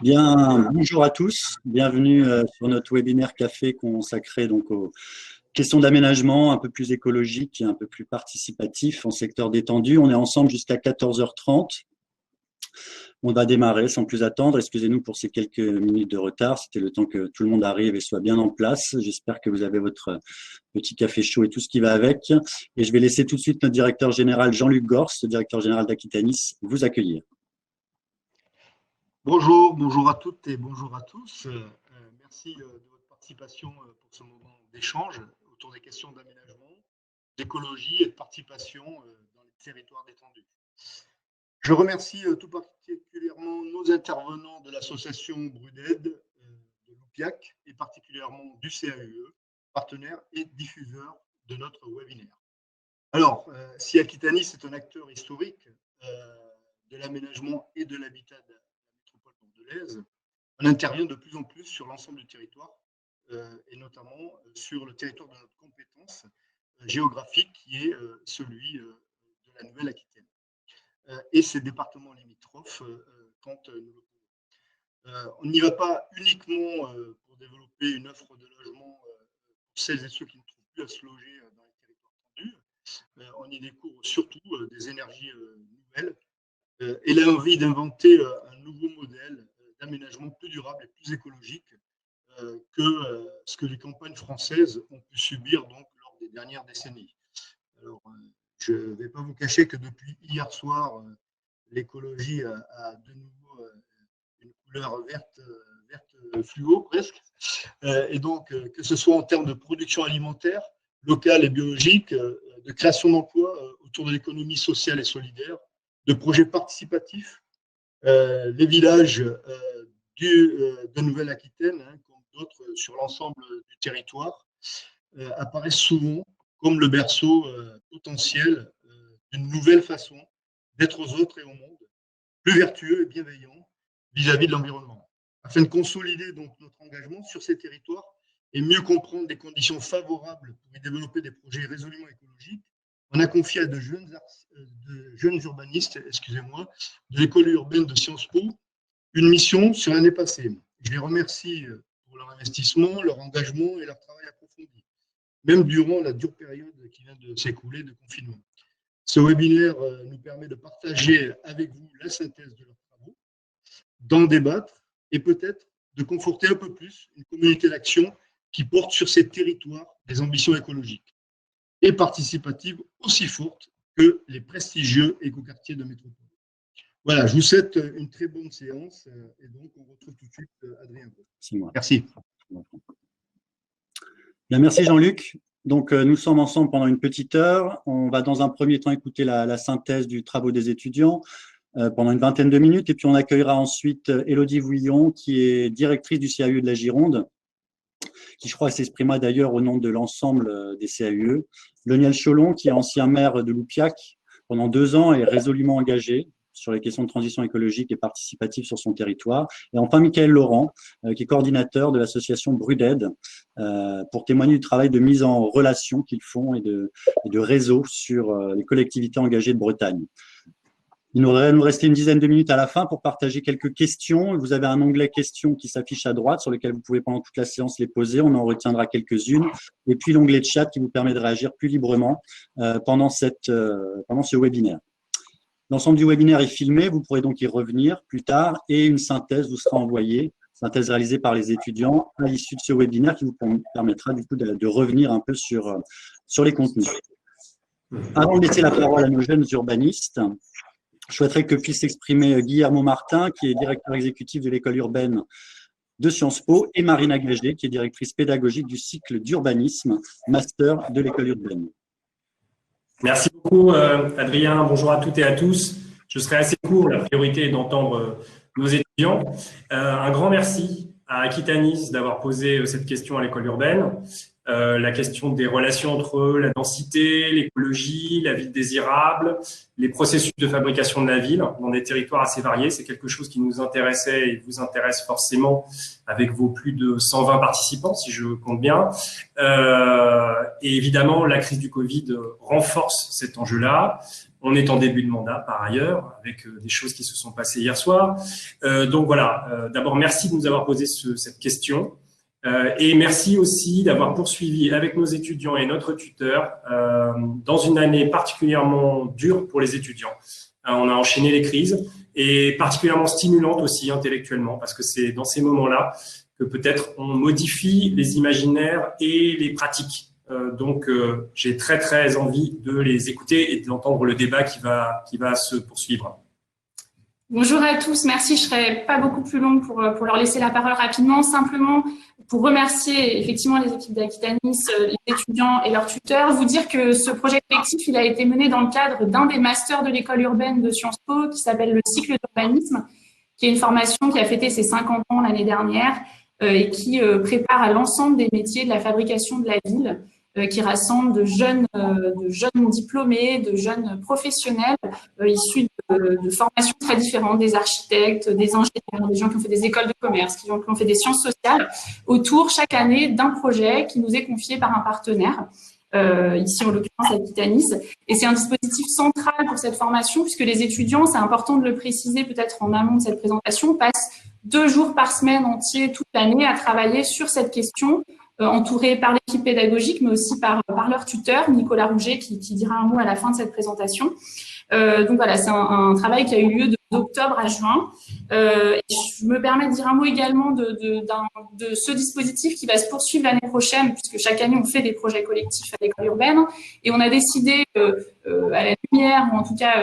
Bien, bonjour à tous, bienvenue sur notre webinaire café consacré donc aux questions d'aménagement un peu plus écologique et un peu plus participatif en secteur détendu. On est ensemble jusqu'à 14h30. On va démarrer sans plus attendre. Excusez-nous pour ces quelques minutes de retard. C'était le temps que tout le monde arrive et soit bien en place. J'espère que vous avez votre petit café chaud et tout ce qui va avec. Et je vais laisser tout de suite notre directeur général Jean-Luc Gors, directeur général d'Aquitanis, vous accueillir. Bonjour à toutes et bonjour à tous. Merci de votre participation pour ce moment d'échange autour des questions d'aménagement, d'écologie et de participation dans les territoires détendus. Je remercie tout particulièrement nos intervenants de l'association Bruded, de l'UPIAC et particulièrement du CAUE, partenaire et diffuseur de notre webinaire. Alors, si Aquitanis est un acteur historique de l'aménagement et de l'habitat bordelaise, on intervient de plus en plus sur l'ensemble du territoire et notamment sur le territoire de notre compétence géographique qui est celui de la Nouvelle-Aquitaine et ses départements limitrophes quand nous le pouvons. On n'y va pas uniquement pour développer une offre de logement pour celles et ceux qui ne trouvent plus à se loger dans les territoires tendus. On y découvre surtout des énergies nouvelles et l'envie d'inventer un nouveau modèle d'aménagement plus durable et plus écologique que ce que les campagnes françaises ont pu subir donc, lors des dernières décennies. Alors, je ne vais pas vous cacher que depuis hier soir, l'écologie a de nouveau une couleur verte fluo presque. Et donc, que ce soit en termes de production alimentaire, locale et biologique, de création d'emplois autour de l'économie sociale et solidaire, de projets participatifs, les villages de Nouvelle-Aquitaine, comme d'autres sur l'ensemble du territoire, apparaissent souvent comme le berceau potentiel d'une nouvelle façon d'être aux autres et au monde, plus vertueux et bienveillant vis-à-vis de l'environnement. Afin de consolider donc notre engagement sur ces territoires et mieux comprendre les conditions favorables pour y développer des projets résolument écologiques, on a confié à de jeunes urbanistes, de l'école urbaine de Sciences Po, une mission sur l'année passée. Je les remercie pour leur investissement, leur engagement et leur travail approfondi, même durant la dure période qui vient de s'écouler de confinement. Ce webinaire nous permet de partager avec vous la synthèse de leurs travaux, d'en débattre et peut-être de conforter un peu plus une communauté d'action qui porte sur ces territoires des ambitions écologiques et participatives aussi fortes que les prestigieux écoquartiers de métropole. Voilà, je vous souhaite une très bonne séance et donc on retrouve tout de suite Adrien. C'est moi. Merci. Bien, merci Jean-Luc. Donc, nous sommes ensemble pendant une petite heure. On va dans un premier temps écouter la synthèse du travaux des étudiants pendant une vingtaine de minutes. Et puis, on accueillera ensuite Élodie Vouillon, qui est directrice du CAUE de la Gironde, qui, je crois, s'exprimera d'ailleurs au nom de l'ensemble des CAUE. Loniel Cholon, qui est ancien maire de Loupiac pendant 2 ans et résolument engagé sur les questions de transition écologique et participative sur son territoire. Et enfin, Michael Laurent, qui est coordinateur de l'association Bruded, pour témoigner du travail de mise en relation qu'ils font et de réseau sur les collectivités engagées de Bretagne. Il nous rester une dizaine de minutes à la fin pour partager quelques questions. Vous avez un onglet questions qui s'affiche à droite sur lequel vous pouvez pendant toute la séance les poser. On en retiendra quelques-unes. Et puis l'onglet de chat qui vous permet de réagir plus librement pendant ce webinaire. L'ensemble du webinaire est filmé, vous pourrez donc y revenir plus tard et une synthèse vous sera envoyée, synthèse réalisée par les étudiants à l'issue de ce webinaire qui vous permettra du coup de revenir un peu sur les contenus. Avant de laisser la parole à nos jeunes urbanistes, je souhaiterais que puisse s'exprimer Guillermo Martin, qui est directeur exécutif de l'école urbaine de Sciences Po, et Marina Gagé, qui est directrice pédagogique du cycle d'urbanisme, master de l'école urbaine. Merci beaucoup, Adrien. Bonjour à toutes et à tous. Je serai assez court. La priorité est d'entendre nos étudiants. Un grand merci à Aquitanis d'avoir posé cette question à l'école urbaine. La question des relations entre la densité, l'écologie, la ville désirable, les processus de fabrication de la ville dans des territoires assez variés. C'est quelque chose qui nous intéressait et vous intéresse forcément avec vos plus de 120 participants, si je compte bien. Et évidemment, la crise du Covid renforce cet enjeu-là. On est en début de mandat par ailleurs, avec des choses qui se sont passées hier soir. Donc voilà, d'abord merci de nous avoir posé cette question. Et merci aussi d'avoir poursuivi avec nos étudiants et notre tuteur dans une année particulièrement dure pour les étudiants. On a enchaîné les crises et particulièrement stimulante aussi intellectuellement, parce que c'est dans ces moments-là que peut-être on modifie les imaginaires et les pratiques. Donc j'ai très très envie de les écouter et d'entendre le débat qui va se poursuivre. Bonjour à tous, merci. Je ne serai pas beaucoup plus longue pour leur laisser la parole rapidement. Simplement, pour remercier effectivement les équipes d'Aquitanis, les étudiants et leurs tuteurs, vous dire que ce projet collectif, il a été mené dans le cadre d'un des masters de l'école urbaine de Sciences Po qui s'appelle le cycle d'urbanisme, qui est une formation qui a fêté ses 50 ans l'année dernière et qui prépare à l'ensemble des métiers de la fabrication de la ville, qui rassemble de jeunes diplômés, de jeunes professionnels issus de formations très différentes, des architectes, des ingénieurs, des gens qui ont fait des écoles de commerce, qui ont fait des sciences sociales, autour chaque année d'un projet qui nous est confié par un partenaire, ici en l'occurrence Aquitanis. Et c'est un dispositif central pour cette formation, puisque les étudiants, c'est important de le préciser peut-être en amont de cette présentation, passent 2 jours par semaine entier toute l'année à travailler sur cette question, entourés par l'équipe pédagogique, mais aussi par leur tuteur, Nicolas Rouget, qui dira un mot à la fin de cette présentation. Donc voilà, c'est un travail qui a eu lieu d'octobre à juin. Et je me permets de dire un mot également de ce dispositif qui va se poursuivre l'année prochaine, puisque chaque année, on fait des projets collectifs à l'école urbaine. Et on a décidé, à la lumière, ou en tout cas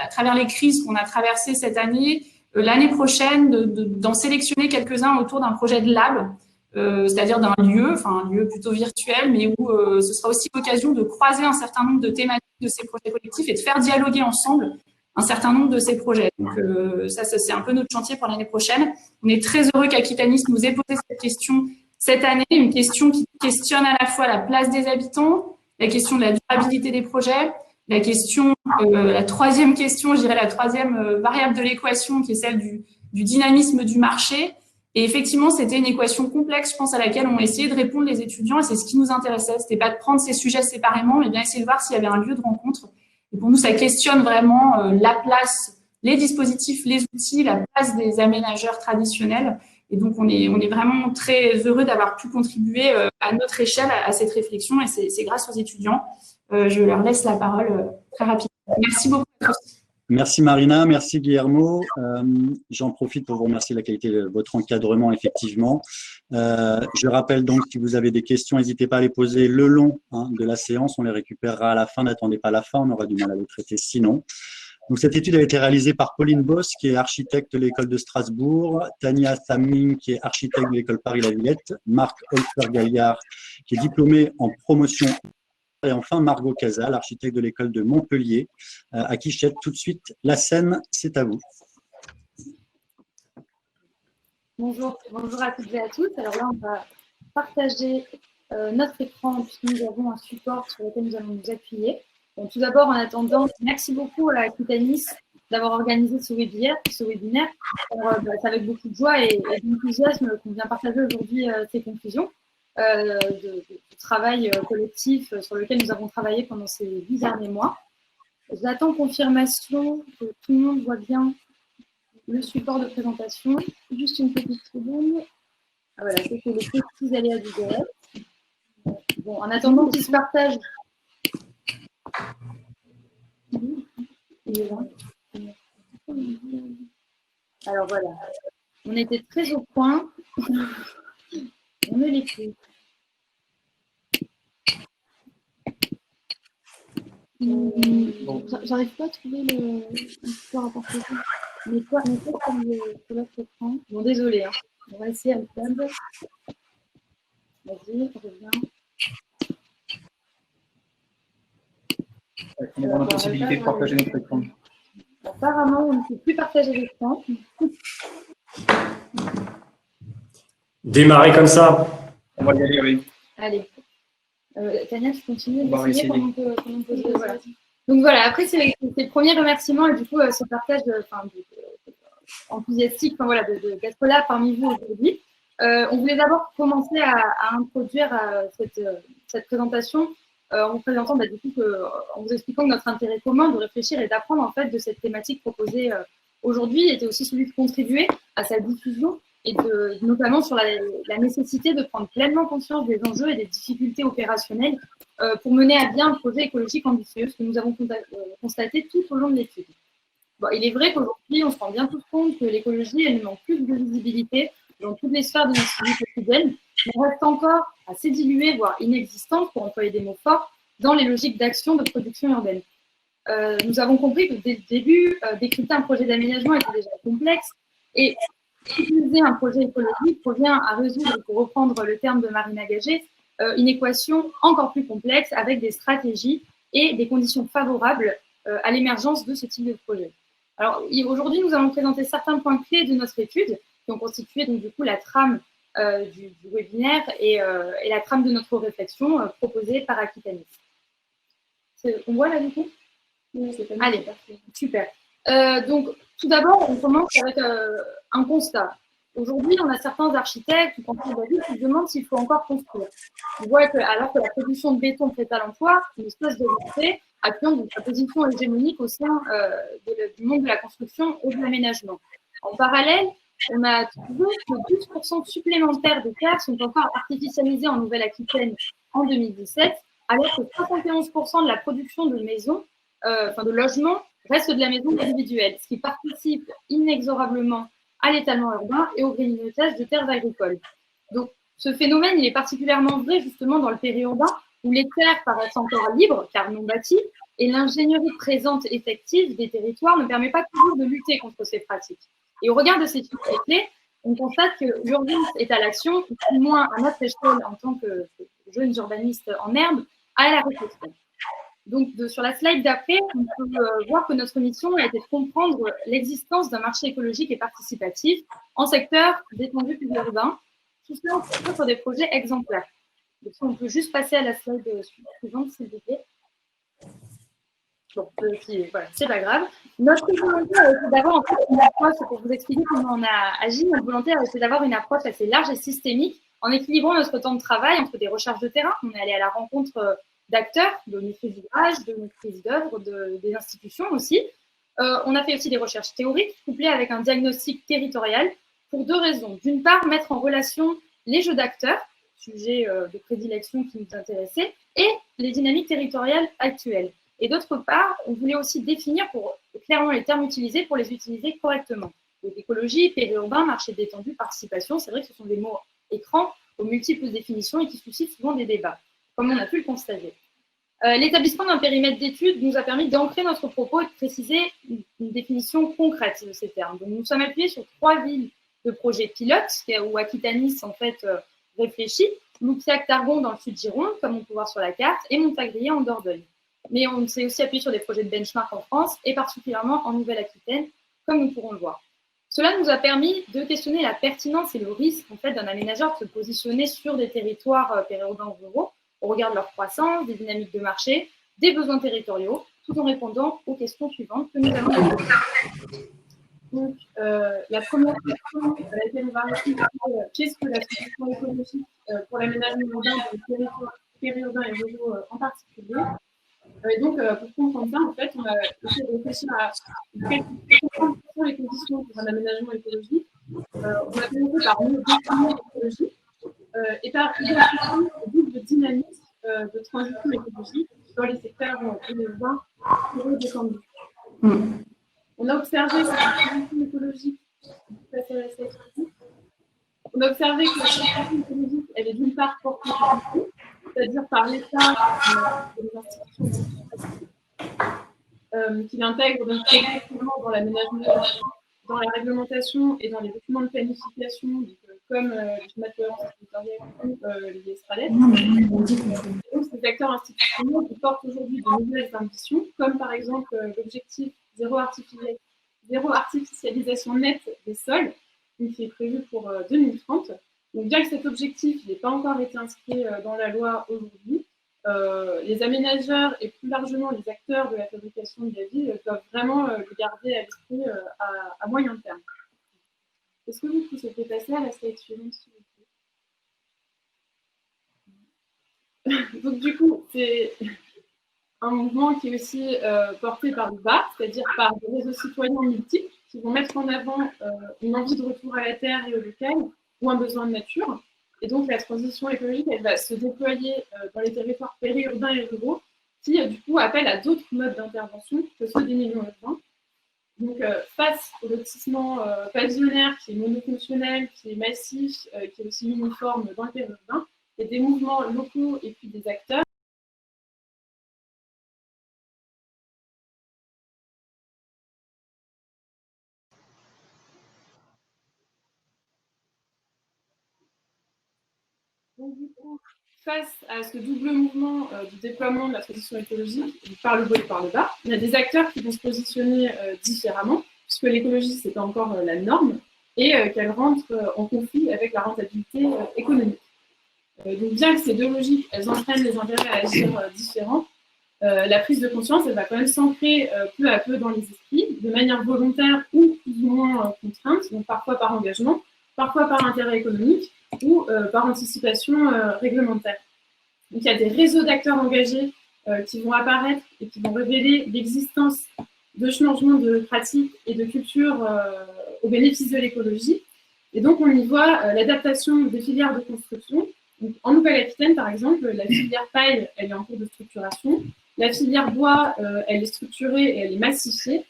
à travers les crises qu'on a traversées cette année, l'année prochaine, d'en sélectionner quelques-uns autour d'un projet de lab, c'est-à-dire d'un lieu, enfin un lieu plutôt virtuel, mais où ce sera aussi l'occasion de croiser un certain nombre de thématiques de ces projets collectifs et de faire dialoguer ensemble un certain nombre de ces projets. Donc ça c'est un peu notre chantier pour l'année prochaine. On est très heureux qu'Aquitanis nous ait posé cette question cette année, une question qui questionne à la fois la place des habitants, la question de la durabilité des projets, la question, la troisième question, je dirais la troisième variable de l'équation, qui est celle du dynamisme du marché. Et effectivement, c'était une équation complexe, je pense, à laquelle ont essayé de répondre les étudiants, et c'est ce qui nous intéressait. C'était pas de prendre ces sujets séparément, mais bien essayer de voir s'il y avait un lieu de rencontre. Et pour nous, ça questionne vraiment la place, les dispositifs, les outils, la place des aménageurs traditionnels. Et donc, on est vraiment très heureux d'avoir pu contribuer à notre échelle à cette réflexion, et c'est grâce aux étudiants. Je leur laisse la parole très rapidement. Merci beaucoup à tous. Merci Marina, merci Guillermo. J'en profite pour vous remercier de la qualité de votre encadrement, effectivement. Je rappelle donc, si vous avez des questions, n'hésitez pas à les poser le long de la séance. On les récupérera à la fin. N'attendez pas la fin, on aura du mal à les traiter sinon. Donc, cette étude a été réalisée par Pauline Boss, qui est architecte de l'école de Strasbourg, Tania Samling, qui est architecte de l'école Paris-La-Villette, Marc Holzer-Gaillard, qui est diplômé en promotion, et enfin Margot Casal, architecte de l'école de Montpellier, à qui je cède tout de suite la scène. C'est à vous. Bonjour à toutes et à tous. Alors là, on va partager notre écran, puisque nous avons un support sur lequel nous allons nous appuyer. Donc, tout d'abord, en attendant, merci beaucoup à Aquitanis d'avoir organisé ce webinaire. C'est avec beaucoup de joie et d'enthousiasme qu'on vient partager aujourd'hui ces conclusions du travail collectif sur lequel nous avons travaillé pendant ces 10 derniers mois. J'attends confirmation que tout le monde voit bien le support de présentation. Juste une petite seconde. Ah, voilà, c'est les petits aléas du direct. Bon, en attendant qu'ils se partagent. Alors voilà, on était très au point. On ne l'est plus. J'arrive pas à trouver le support à partager. Mais quoi sur l'autre écran. Bon, désolé. Hein. On va essayer à le tab. Vas-y, reviens. On a la possibilité de partager notre écran. Apparemment, on ne peut plus partager l'écran. Démarrer comme ça. On va y aller, oui. Allez. Tania, tu continues On va d'essayer comment on peut voilà. Donc voilà, après, c'est le premier remerciement et du coup, ce partage enthousiastique d'être là parmi vous aujourd'hui. On voulait d'abord commencer à introduire cette présentation en vous présentant du coup en vous expliquant que notre intérêt commun de réfléchir et d'apprendre en fait de cette thématique proposée aujourd'hui était aussi celui de contribuer à sa diffusion et notamment sur la nécessité de prendre pleinement conscience des enjeux et des difficultés opérationnelles pour mener à bien un projet écologique ambitieux, ce que nous avons constaté tout au long de l'étude. Bon, il est vrai qu'aujourd'hui, on se rend bien tous compte que l'écologie, elle ne manque plus de visibilité dans toutes les sphères de notre vie quotidienne, mais reste encore assez diluée, voire inexistante, pour employer des mots forts, dans les logiques d'action de production urbaine. Nous avons compris que dès le début, décrypter un projet d'aménagement était déjà complexe et utiliser un projet écologique revient à résoudre, pour reprendre le terme de Marina Gagé, une équation encore plus complexe avec des stratégies et des conditions favorables à l'émergence de ce type de projet. Alors aujourd'hui, nous allons présenter certains points clés de notre étude qui ont constitué donc du coup la trame du webinaire et la trame de notre réflexion proposée par Aquitanis. On voit là du coup? Oui, c'est pas. Allez, super. Donc, tout d'abord, on commence avec un constat. Aujourd'hui, on a certains architectes ou constructeurs qui se demandent s'il faut encore construire. On voit que, alors que la production de béton prête à l'emploi, une espèce de rentrée appuyant donc sa position hégémonique au sein du monde de la construction et de l'aménagement. En parallèle, on a trouvé que 12% supplémentaires de terres sont encore artificialisées en Nouvelle-Aquitaine en 2017, alors que 71% de la production de maisons, de logements, reste de la maison individuelle, ce qui participe inexorablement à l'étalement urbain et au grignotage de terres agricoles. Donc, ce phénomène, il est particulièrement vrai justement dans le périurbain, où les terres paraissent encore libres, car non bâties, et l'ingénierie présente effective des territoires ne permet pas toujours de lutter contre ces pratiques. Et au regard de ces chiffres clés, on constate que l'urbanisme est à l'action, ou moins à notre échelle en tant que jeunes urbanistes en herbe, à la réflexion. Donc, sur la slide d'après, on peut voir que notre mission a été de comprendre l'existence d'un marché écologique et participatif en secteur d'étendue urbain, tout cela sur des projets exemplaires. Donc, on peut juste passer à la slide suivante, s'il vous plaît. Bon, voilà, c'est pas grave. Notre volonté a été d'avoir en fait une approche, pour vous expliquer comment on a agi, notre volonté a été d'avoir une approche assez large et systémique en équilibrant notre temps de travail entre des recherches de terrain. On est allé à la rencontre d'acteurs, de maîtrise d'ouvrage, de maîtrise d'œuvre, des institutions aussi. On a fait aussi des recherches théoriques couplées avec un diagnostic territorial pour deux raisons. D'une part, mettre en relation les jeux d'acteurs, sujet de prédilection qui nous intéressait, et les dynamiques territoriales actuelles. Et d'autre part, on voulait aussi définir clairement les termes utilisés pour les utiliser correctement. Donc, écologie, périurbain, marché d'étendue, participation, c'est vrai que ce sont des mots écrans aux multiples définitions et qui suscitent souvent des débats, comme on a pu le constater. L'établissement d'un périmètre d'étude nous a permis d'ancrer notre propos et de préciser une définition concrète de ces termes. Donc, nous sommes appuyés sur 3 villes de projets pilotes où Aquitanis en fait réfléchit, Loupiac-Targon dans le sud Gironde, comme on peut voir sur la carte, et Montagrier en Dordogne. Mais on s'est aussi appuyé sur des projets de benchmark en France et particulièrement en Nouvelle-Aquitaine, comme nous pourrons le voir. Cela nous a permis de questionner la pertinence et le risque en fait, d'un aménageur de se positionner sur des territoires périurbains ruraux au regard de leur croissance, des dynamiques de marché, des besoins territoriaux, tout en répondant aux questions suivantes que nous allons aborder. Donc, la première question à laquelle on va répondre, c'est qu'est-ce que la solution écologique pour l'aménagement urbain dans les territoires périurbains et ruraux en particulier? Et donc, pour comprendre ça, en fait, on a essayé de réfléchir à quelles sont les conditions pour un aménagement écologique. On a commencé par mieux définir l'écologie et par identifier le double dynamisme de transition écologique dans les secteurs urbains ruraux détendus. On a observé que la transition écologique, on a observé que la transition écologique, elle est d'une part portée par l'État, c'est-à-dire par l'État et les institutions qui l'intègrent donc directement dans l'aménagement, dans la réglementation et dans les documents de planification, donc, comme les schémas de cohérence territoriale ou les SRALET. Donc, ces acteurs institutionnels qui portent aujourd'hui de nouvelles ambitions, comme par exemple l'objectif zéro artificialisation nette des sols, qui est prévu pour 2030. Donc, bien que cet objectif n'ait pas encore été inscrit dans la loi aujourd'hui, les aménageurs et plus largement les acteurs de la fabrication de la ville doivent vraiment le garder à l'esprit à moyen terme. Est-ce que vous pouvez passer à la slide suivante, s'il vous plaît? Donc du coup, c'est un mouvement qui est aussi porté par le bas, c'est-à-dire par des réseaux citoyens multiples qui vont mettre en avant une envie de retour à la terre et au local ou un besoin de nature. Et donc la transition écologique, elle va se déployer dans les territoires périurbains et ruraux qui, du coup, appellent à d'autres modes d'intervention que ceux des milieux urbains. Donc, face au lotissement pavillonnaire qui est monofonctionnel, qui est massif, qui est aussi uniforme dans le périurbain, il y a des mouvements locaux et puis des acteurs. Donc, du coup, face à ce double mouvement du déploiement de la transition écologique, par le haut et par le bas, il y a des acteurs qui vont se positionner différemment, puisque l'écologie, c'est pas encore la norme, et qu'elle rentre en conflit avec la rentabilité économique. Donc, bien que ces deux logiques, elles entraînent les intérêts à agir différents, la prise de conscience, elle va quand même s'ancrer peu à peu dans les esprits, de manière volontaire ou plus ou moins contrainte, donc parfois par engagement, parfois par intérêt économique ou par anticipation réglementaire. Donc il y a des réseaux d'acteurs engagés qui vont apparaître et qui vont révéler l'existence de changements de pratiques et de culture au bénéfice de l'écologie. Et donc on y voit l'adaptation des filières de construction. Donc, en Nouvelle-Aquitaine, par exemple, la filière paille, elle est en cours de structuration. La filière bois, elle est structurée et elle est massifiée.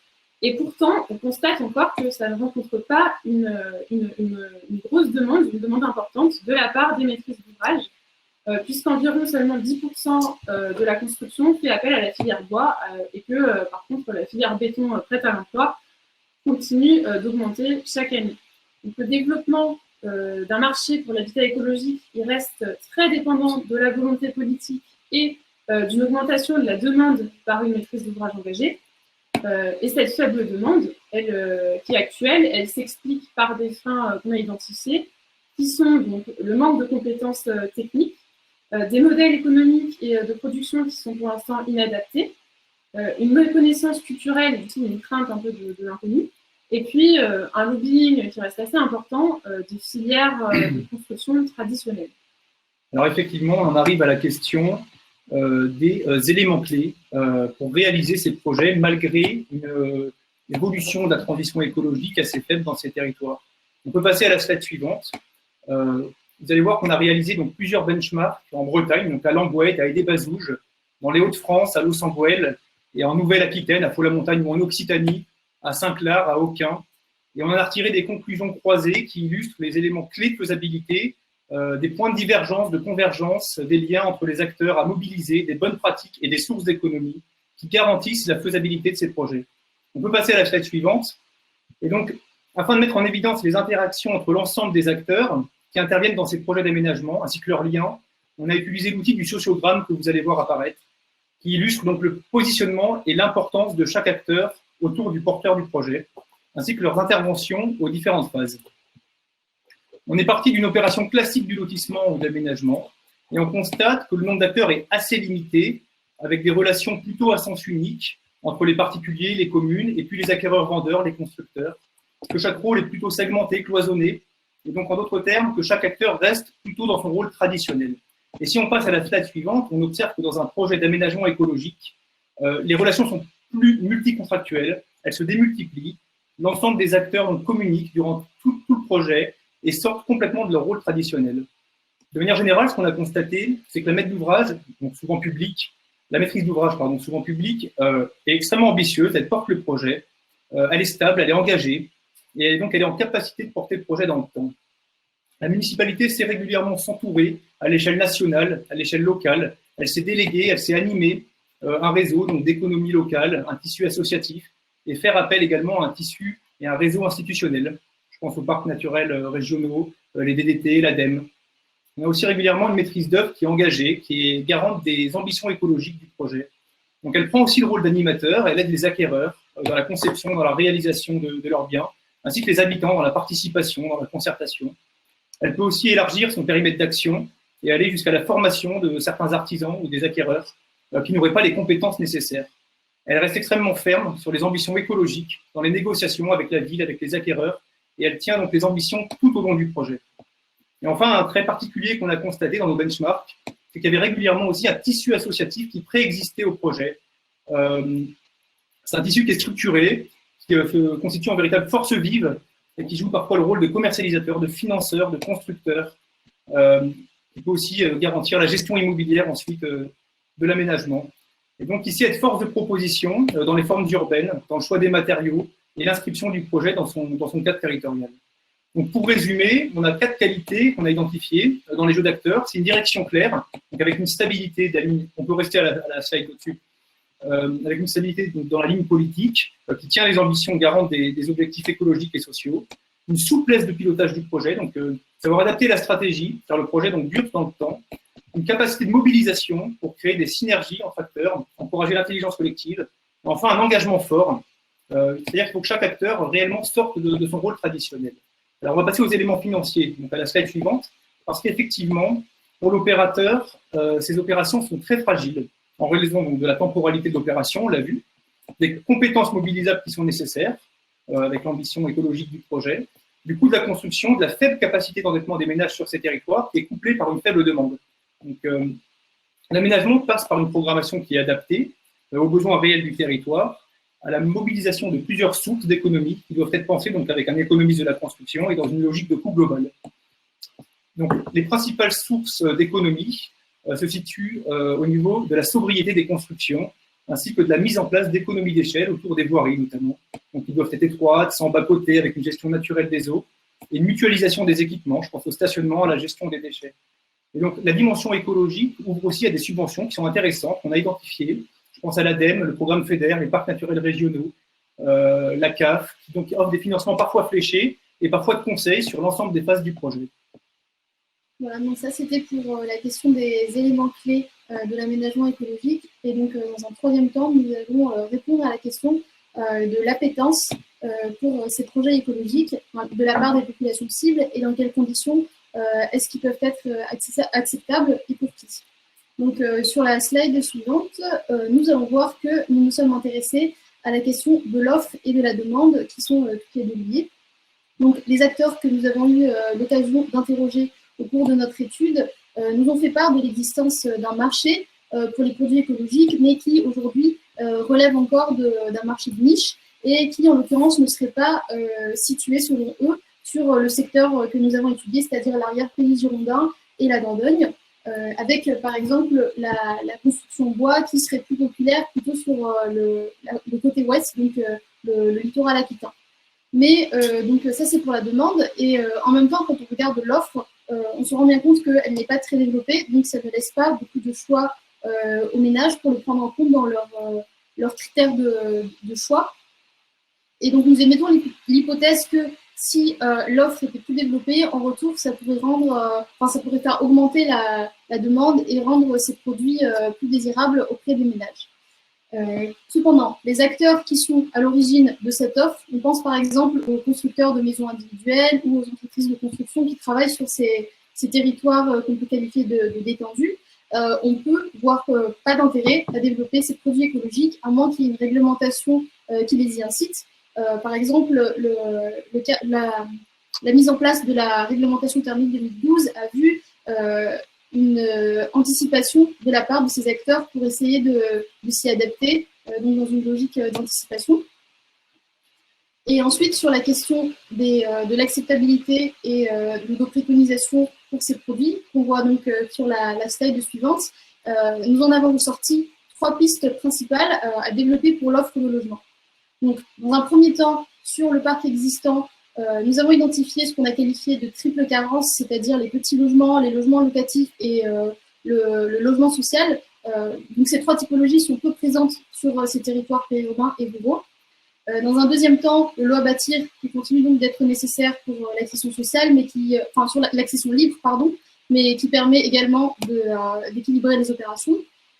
Et pourtant, on constate encore que ça ne rencontre pas une grosse demande, une demande importante de la part des maîtrises d'ouvrage, puisqu'environ seulement 10% de la construction fait appel à la filière bois et que, par contre, la filière béton prête à l'emploi continue d'augmenter chaque année. Donc, le développement d'un marché pour l'habitat écologique, il reste très dépendant de la volonté politique et d'une augmentation de la demande par une maîtrise d'ouvrage engagée. Et cette faible demande, qui est actuelle, elle s'explique par des freins qu'on a identifiés, qui sont donc le manque de compétences techniques, des modèles économiques et de production qui sont pour l'instant inadaptés, une méconnaissance culturelle, aussi une crainte un peu de l'inconnu, et puis un lobbying qui reste assez important des filières de construction traditionnelles. Alors effectivement, on arrive à la question des éléments clés pour réaliser ces projets malgré une évolution de la transition écologique assez faible dans ces territoires. On peut passer à la slide suivante. Vous allez voir qu'on a réalisé donc, plusieurs benchmarks en Bretagne, donc à Lambouette, à Aidé-Bazouges, dans les Hauts-de-France, à Los-en-Boël, et en Nouvelle-Aquitaine, à Faux-la-Montagne ou en Occitanie, à Saint-Clar, à Aucun. Et on en a retiré des conclusions croisées qui illustrent les éléments clés de faisabilité, des points de divergence, de convergence, des liens entre les acteurs à mobiliser, des bonnes pratiques et des sources d'économie qui garantissent la faisabilité de ces projets. On peut passer à la slide suivante. Et donc, afin de mettre en évidence les interactions entre l'ensemble des acteurs qui interviennent dans ces projets d'aménagement, ainsi que leurs liens, on a utilisé l'outil du sociogramme que vous allez voir apparaître, qui illustre donc le positionnement et l'importance de chaque acteur autour du porteur du projet, ainsi que leurs interventions aux différentes phases. On est parti d'une opération classique du lotissement ou d'aménagement, et on constate que le nombre d'acteurs est assez limité, avec des relations plutôt à sens unique entre les particuliers, les communes, et puis les acquéreurs-vendeurs, les constructeurs, que chaque rôle est plutôt segmenté, cloisonné, et donc en d'autres termes, que chaque acteur reste plutôt dans son rôle traditionnel. Et si on passe à la slide suivante, on observe que dans un projet d'aménagement écologique, les relations sont plus multicontractuelles, elles se démultiplient, l'ensemble des acteurs donc, communiquent durant tout le projet et sortent complètement de leur rôle traditionnel. De manière générale, ce qu'on a constaté, c'est que la maîtrise d'ouvrage, donc souvent publique, la maîtrise d'ouvrage, pardon, souvent publique, est extrêmement ambitieuse, elle porte le projet, elle est stable, elle est engagée, et donc elle est en capacité de porter le projet dans le temps. La municipalité sait régulièrement s'entourer à l'échelle nationale, à l'échelle locale, elle s'est déléguée, elle s'est animée un réseau donc d'économie locale, un tissu associatif, et faire appel également à un tissu et un réseau institutionnel. Je pense aux parcs naturels régionaux, les DDT, l'ADEME. On a aussi régulièrement une maîtrise d'œuvre qui est engagée, qui est garante des ambitions écologiques du projet. Donc elle prend aussi le rôle d'animateur, elle aide les acquéreurs dans la conception, dans la réalisation de leurs biens, ainsi que les habitants dans la participation, dans la concertation. Elle peut aussi élargir son périmètre d'action et aller jusqu'à la formation de certains artisans ou des acquéreurs qui n'auraient pas les compétences nécessaires. Elle reste extrêmement ferme sur les ambitions écologiques dans les négociations avec la ville, avec les acquéreurs, et elle tient donc les ambitions tout au long du projet. Et enfin, un trait particulier qu'on a constaté dans nos benchmarks, c'est qu'il y avait régulièrement aussi un tissu associatif qui préexistait au projet. C'est un tissu qui est structuré, qui constitue une véritable force vive et qui joue parfois le rôle de commercialisateur, de financeur, de constructeur. Il peut aussi garantir la gestion immobilière ensuite de l'aménagement. Et donc ici, être force de proposition dans les formes urbaines, dans le choix des matériaux et l'inscription du projet dans son cadre territorial. Donc pour résumer, on a 4 qualités qu'on a identifiées dans les jeux d'acteurs. C'est une direction claire, donc avec une stabilité, on peut rester à la slide au-dessus, avec une stabilité dans la ligne politique qui tient les ambitions garantes des objectifs écologiques et sociaux, une souplesse de pilotage du projet, donc savoir adapter la stratégie, faire le projet donc dure dans le temps, une capacité de mobilisation pour créer des synergies entre acteurs, encourager l'intelligence collective, et enfin un engagement fort, c'est-à-dire qu'il faut que chaque acteur réellement sorte de son rôle traditionnel. Alors on va passer aux éléments financiers, donc à la slide suivante, parce qu'effectivement, pour l'opérateur, ces opérations sont très fragiles, en raison donc de la temporalité de l'opération, on l'a vu, des compétences mobilisables qui sont nécessaires, avec l'ambition écologique du projet, du coût de la construction, de la faible capacité d'endettement des ménages sur ces territoires, qui est couplée par une faible demande. Donc, l'aménagement passe par une programmation qui est adaptée aux besoins réels du territoire, à la mobilisation de plusieurs sources d'économie qui doivent être pensées donc avec un économiste de la construction et dans une logique de coût global. Donc, les principales sources d'économie se situent au niveau de la sobriété des constructions, ainsi que de la mise en place d'économies d'échelle autour des voiries notamment. Donc, ils doivent être étroites, sans bas-côté, avec une gestion naturelle des eaux, et une mutualisation des équipements, je pense au stationnement, à la gestion des déchets. Et donc, la dimension écologique ouvre aussi à des subventions qui sont intéressantes, qu'on a identifiées. Je pense à l'ADEME, le programme FEDER, les parcs naturels régionaux, la CAF, qui donc offre des financements parfois fléchés et parfois de conseils sur l'ensemble des phases du projet. Voilà, donc ça c'était pour la question des éléments clés de l'aménagement écologique. Et donc dans un troisième temps, nous allons répondre à la question de l'appétence pour ces projets écologiques de la part des populations cibles et dans quelles conditions est-ce qu'ils peuvent être acceptables et pour qui. Donc sur la slide suivante, nous allons voir que nous nous sommes intéressés à la question de l'offre et de la demande qui sont toutes les deux liées. Donc les acteurs que nous avons eu l'occasion d'interroger au cours de notre étude, nous ont fait part de l'existence d'un marché pour les produits écologiques, mais qui aujourd'hui relève encore d'un marché de niche et qui, en l'occurrence, ne serait pas situé, selon eux, sur le secteur que nous avons étudié, c'est-à-dire l'arrière-pays girondin et la Dordogne, avec, par exemple, la construction bois qui serait plus populaire plutôt sur le côté ouest, donc le littoral aquitain. Mais donc ça, c'est pour la demande. Et en même temps, quand on regarde l'offre, on se rend bien compte qu'elle n'est pas très développée, donc ça ne laisse pas beaucoup de choix aux ménages pour le prendre en compte dans leurs critères de choix. Et donc nous émettons l'hypothèse que si l'offre était plus développée, en retour, ça pourrait ça pourrait faire augmenter la demande et rendre ces produits plus désirables auprès des ménages. Cependant, les acteurs qui sont à l'origine de cette offre, on pense par exemple aux constructeurs de maisons individuelles ou aux entreprises de construction qui travaillent sur ces territoires qu'on peut qualifier de détendus, on peut voir pas d'intérêt à développer ces produits écologiques à moins qu'il y ait une réglementation qui les y incite. Par exemple, la mise en place de la réglementation thermique 2012 a vu une anticipation de la part de ces acteurs pour essayer de s'y adapter, donc dans une logique d'anticipation. Et ensuite, sur la question de l'acceptabilité et de nos préconisations pour ces produits, qu'on voit donc sur la slide suivante, nous en avons ressorti 3 pistes principales à développer pour l'offre de logement. Donc, dans un premier temps, sur le parc existant, nous avons identifié ce qu'on a qualifié de triple carence, c'est-à-dire les petits logements, les logements locatifs et le logement social. Donc ces 3 typologies sont peu présentes sur ces territoires périurbains et ruraux. Dans un deuxième temps, le lot à bâtir qui continue donc d'être nécessaire pour l'accession sociale, mais sur l'accession libre, pardon, mais qui permet également d'équilibrer les opérations.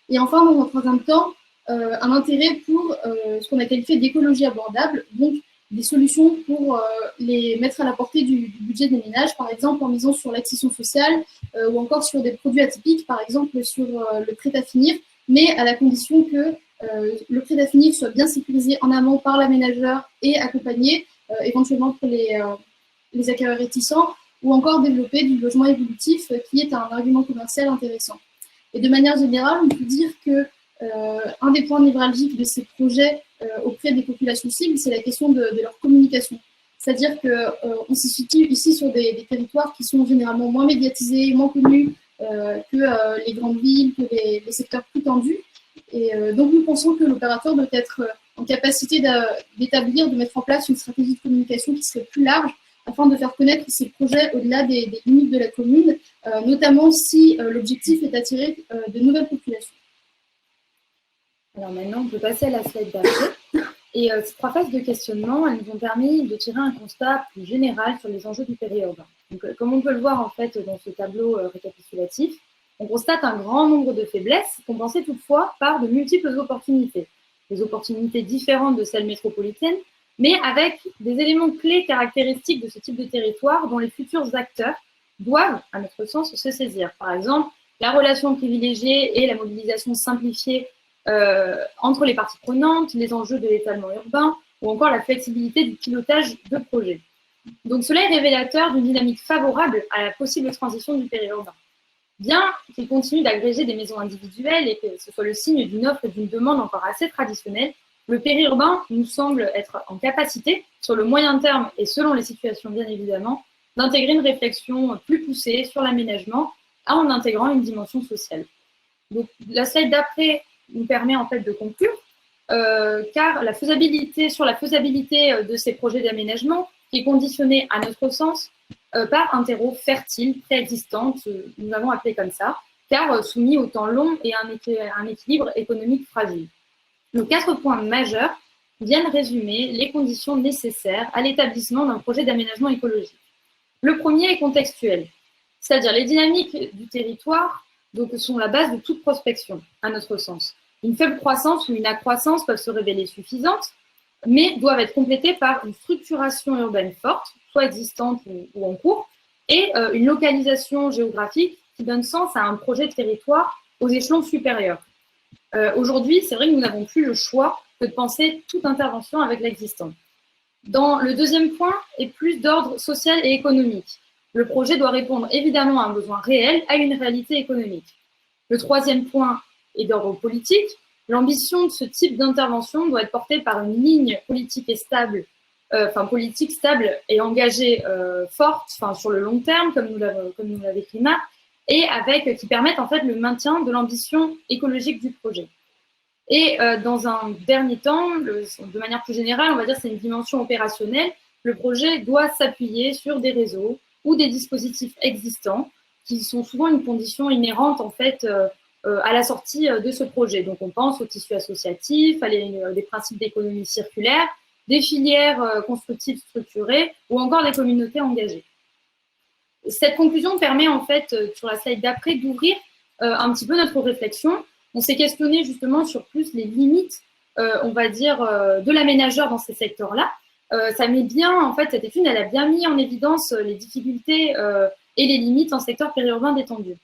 Et enfin, dans un troisième temps, un intérêt pour ce qu'on a qualifié d'écologie abordable, donc des solutions pour les mettre à la portée du budget des ménages, par exemple en misant sur l'accession sociale ou encore sur des produits atypiques, par exemple sur le prêt-à-finir, mais à la condition que le prêt-à-finir soit bien sécurisé en amont par l'aménageur et accompagné éventuellement pour les acquéreurs réticents, ou encore développer du logement évolutif qui est un argument commercial intéressant. Et de manière générale, on peut dire que un des points névralgiques de ces projets auprès des populations cibles, c'est la question de leur communication. C'est-à-dire qu'on se situe ici sur des territoires qui sont généralement moins médiatisés, moins connus que les grandes villes, que les secteurs plus tendus. Et donc, nous pensons que l'opérateur doit être en capacité d'établir, de mettre en place une stratégie de communication qui serait plus large afin de faire connaître ces projets au-delà des limites de la commune, notamment si l'objectif est d'attirer de nouvelles populations. Alors maintenant, on peut passer à la slide d'après. Et ces 3 phases de questionnement, elles nous ont permis de tirer un constat plus général sur les enjeux du périurbain. Donc, comme on peut le voir en fait dans ce tableau récapitulatif, on constate un grand nombre de faiblesses compensées toutefois par de multiples opportunités. Des opportunités différentes de celles métropolitaines, mais avec des éléments clés caractéristiques de ce type de territoire dont les futurs acteurs doivent, à notre sens, se saisir. Par exemple, la relation privilégiée et la mobilisation simplifiée entre les parties prenantes, les enjeux de l'étalement urbain ou encore la flexibilité du pilotage de projets. Donc cela est révélateur d'une dynamique favorable à la possible transition du périurbain. Bien qu'il continue d'agréger des maisons individuelles et que ce soit le signe d'une offre et d'une demande encore assez traditionnelle, le périurbain nous semble être en capacité, sur le moyen terme et selon les situations bien évidemment, d'intégrer une réflexion plus poussée sur l'aménagement en intégrant une dimension sociale. Donc la slide d'après nous permet en fait de conclure, car sur la faisabilité de ces projets d'aménagement, qui est conditionnée à notre sens par un terreau fertile, préexistant, nous l'avons appelé comme ça, car soumis au temps long et à un équilibre économique fragile. Nos 4 points majeurs viennent résumer les conditions nécessaires à l'établissement d'un projet d'aménagement écologique. Le premier est contextuel, c'est-à-dire les dynamiques du territoire donc, sont la base de toute prospection, à notre sens. Une faible croissance ou une accroissance peuvent se révéler suffisantes, mais doivent être complétées par une structuration urbaine forte, soit existante ou en cours, et une localisation géographique qui donne sens à un projet de territoire aux échelons supérieurs. Aujourd'hui, c'est vrai que nous n'avons plus le choix que de penser toute intervention avec l'existant. Le deuxième point est plus d'ordre social et économique. Le projet doit répondre évidemment à un besoin réel, à une réalité économique. Le troisième point est d'ordre politique. L'ambition de ce type d'intervention doit être portée par une ligne politique stable et engagée forte, sur le long terme, comme nous l'a décrit Marc, et qui permettent en fait le maintien de l'ambition écologique du projet. Et dans un dernier temps, de manière plus générale, on va dire que c'est une dimension opérationnelle. Le projet doit s'appuyer sur des réseaux ou des dispositifs existants qui sont souvent une condition inhérente en fait à la sortie de ce projet. Donc, on pense au tissu associatif, à des principes d'économie circulaire, des filières constructives structurées ou encore des communautés engagées. Cette conclusion permet en fait, sur la slide d'après, d'ouvrir un petit peu notre réflexion. On s'est questionné justement sur plus les limites, on va dire, de l'aménageur dans ces secteurs-là. Ça met bien, en fait, cette étude, elle a bien mis en évidence les difficultés et les limites en secteur périurbain détendu.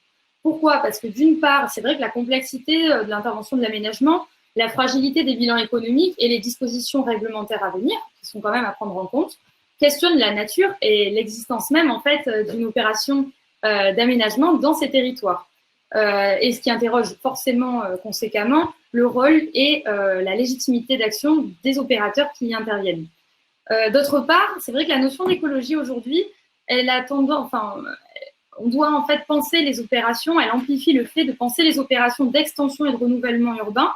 Pourquoi? Parce que d'une part, c'est vrai que la complexité de l'intervention de l'aménagement, la fragilité des bilans économiques et les dispositions réglementaires à venir, qui sont quand même à prendre en compte, questionnent la nature et l'existence même en fait d'une opération d'aménagement dans ces territoires. Et ce qui interroge forcément conséquemment le rôle et la légitimité d'action des opérateurs qui y interviennent. D'autre part, c'est vrai que la notion d'écologie aujourd'hui, elle a tendance, on doit en fait penser les opérations, elle amplifie le fait de penser les opérations d'extension et de renouvellement urbain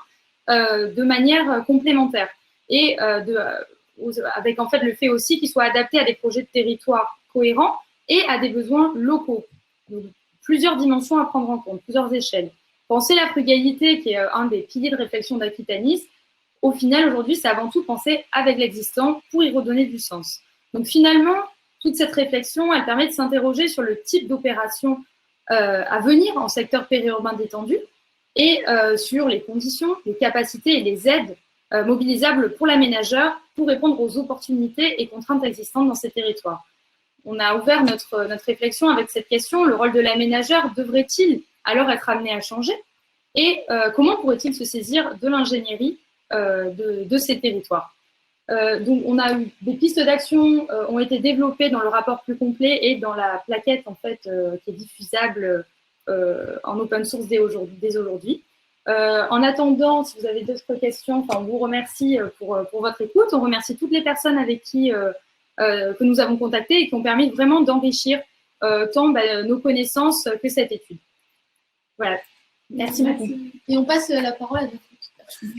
de manière complémentaire et avec en fait le fait aussi qu'ils soient adaptés à des projets de territoire cohérents et à des besoins locaux. Donc, plusieurs dimensions à prendre en compte, plusieurs échelles. Penser la frugalité, qui est un des piliers de réflexion d'Aquitanis, au final, aujourd'hui, c'est avant tout penser avec l'existant pour y redonner du sens. Donc finalement, toute cette réflexion, elle permet de s'interroger sur le type d'opération à venir en secteur périurbain détendu et sur les conditions, les capacités et les aides mobilisables pour l'aménageur pour répondre aux opportunités et contraintes existantes dans ces territoires. On a ouvert notre réflexion avec cette question, le rôle de l'aménageur devrait-il alors être amené à changer? Et comment pourrait-il se saisir de l'ingénierie de ces territoires? Donc, on a eu des pistes d'action ont été développées dans le rapport plus complet et dans la plaquette en fait qui est diffusable en open source dès aujourd'hui. En attendant, si vous avez d'autres questions, on vous remercie pour votre écoute. On remercie toutes les personnes avec qui que nous avons contactées et qui ont permis vraiment d'enrichir tant nos connaissances que cette étude. Voilà. Merci beaucoup. Et on passe la parole à d'autres personnes.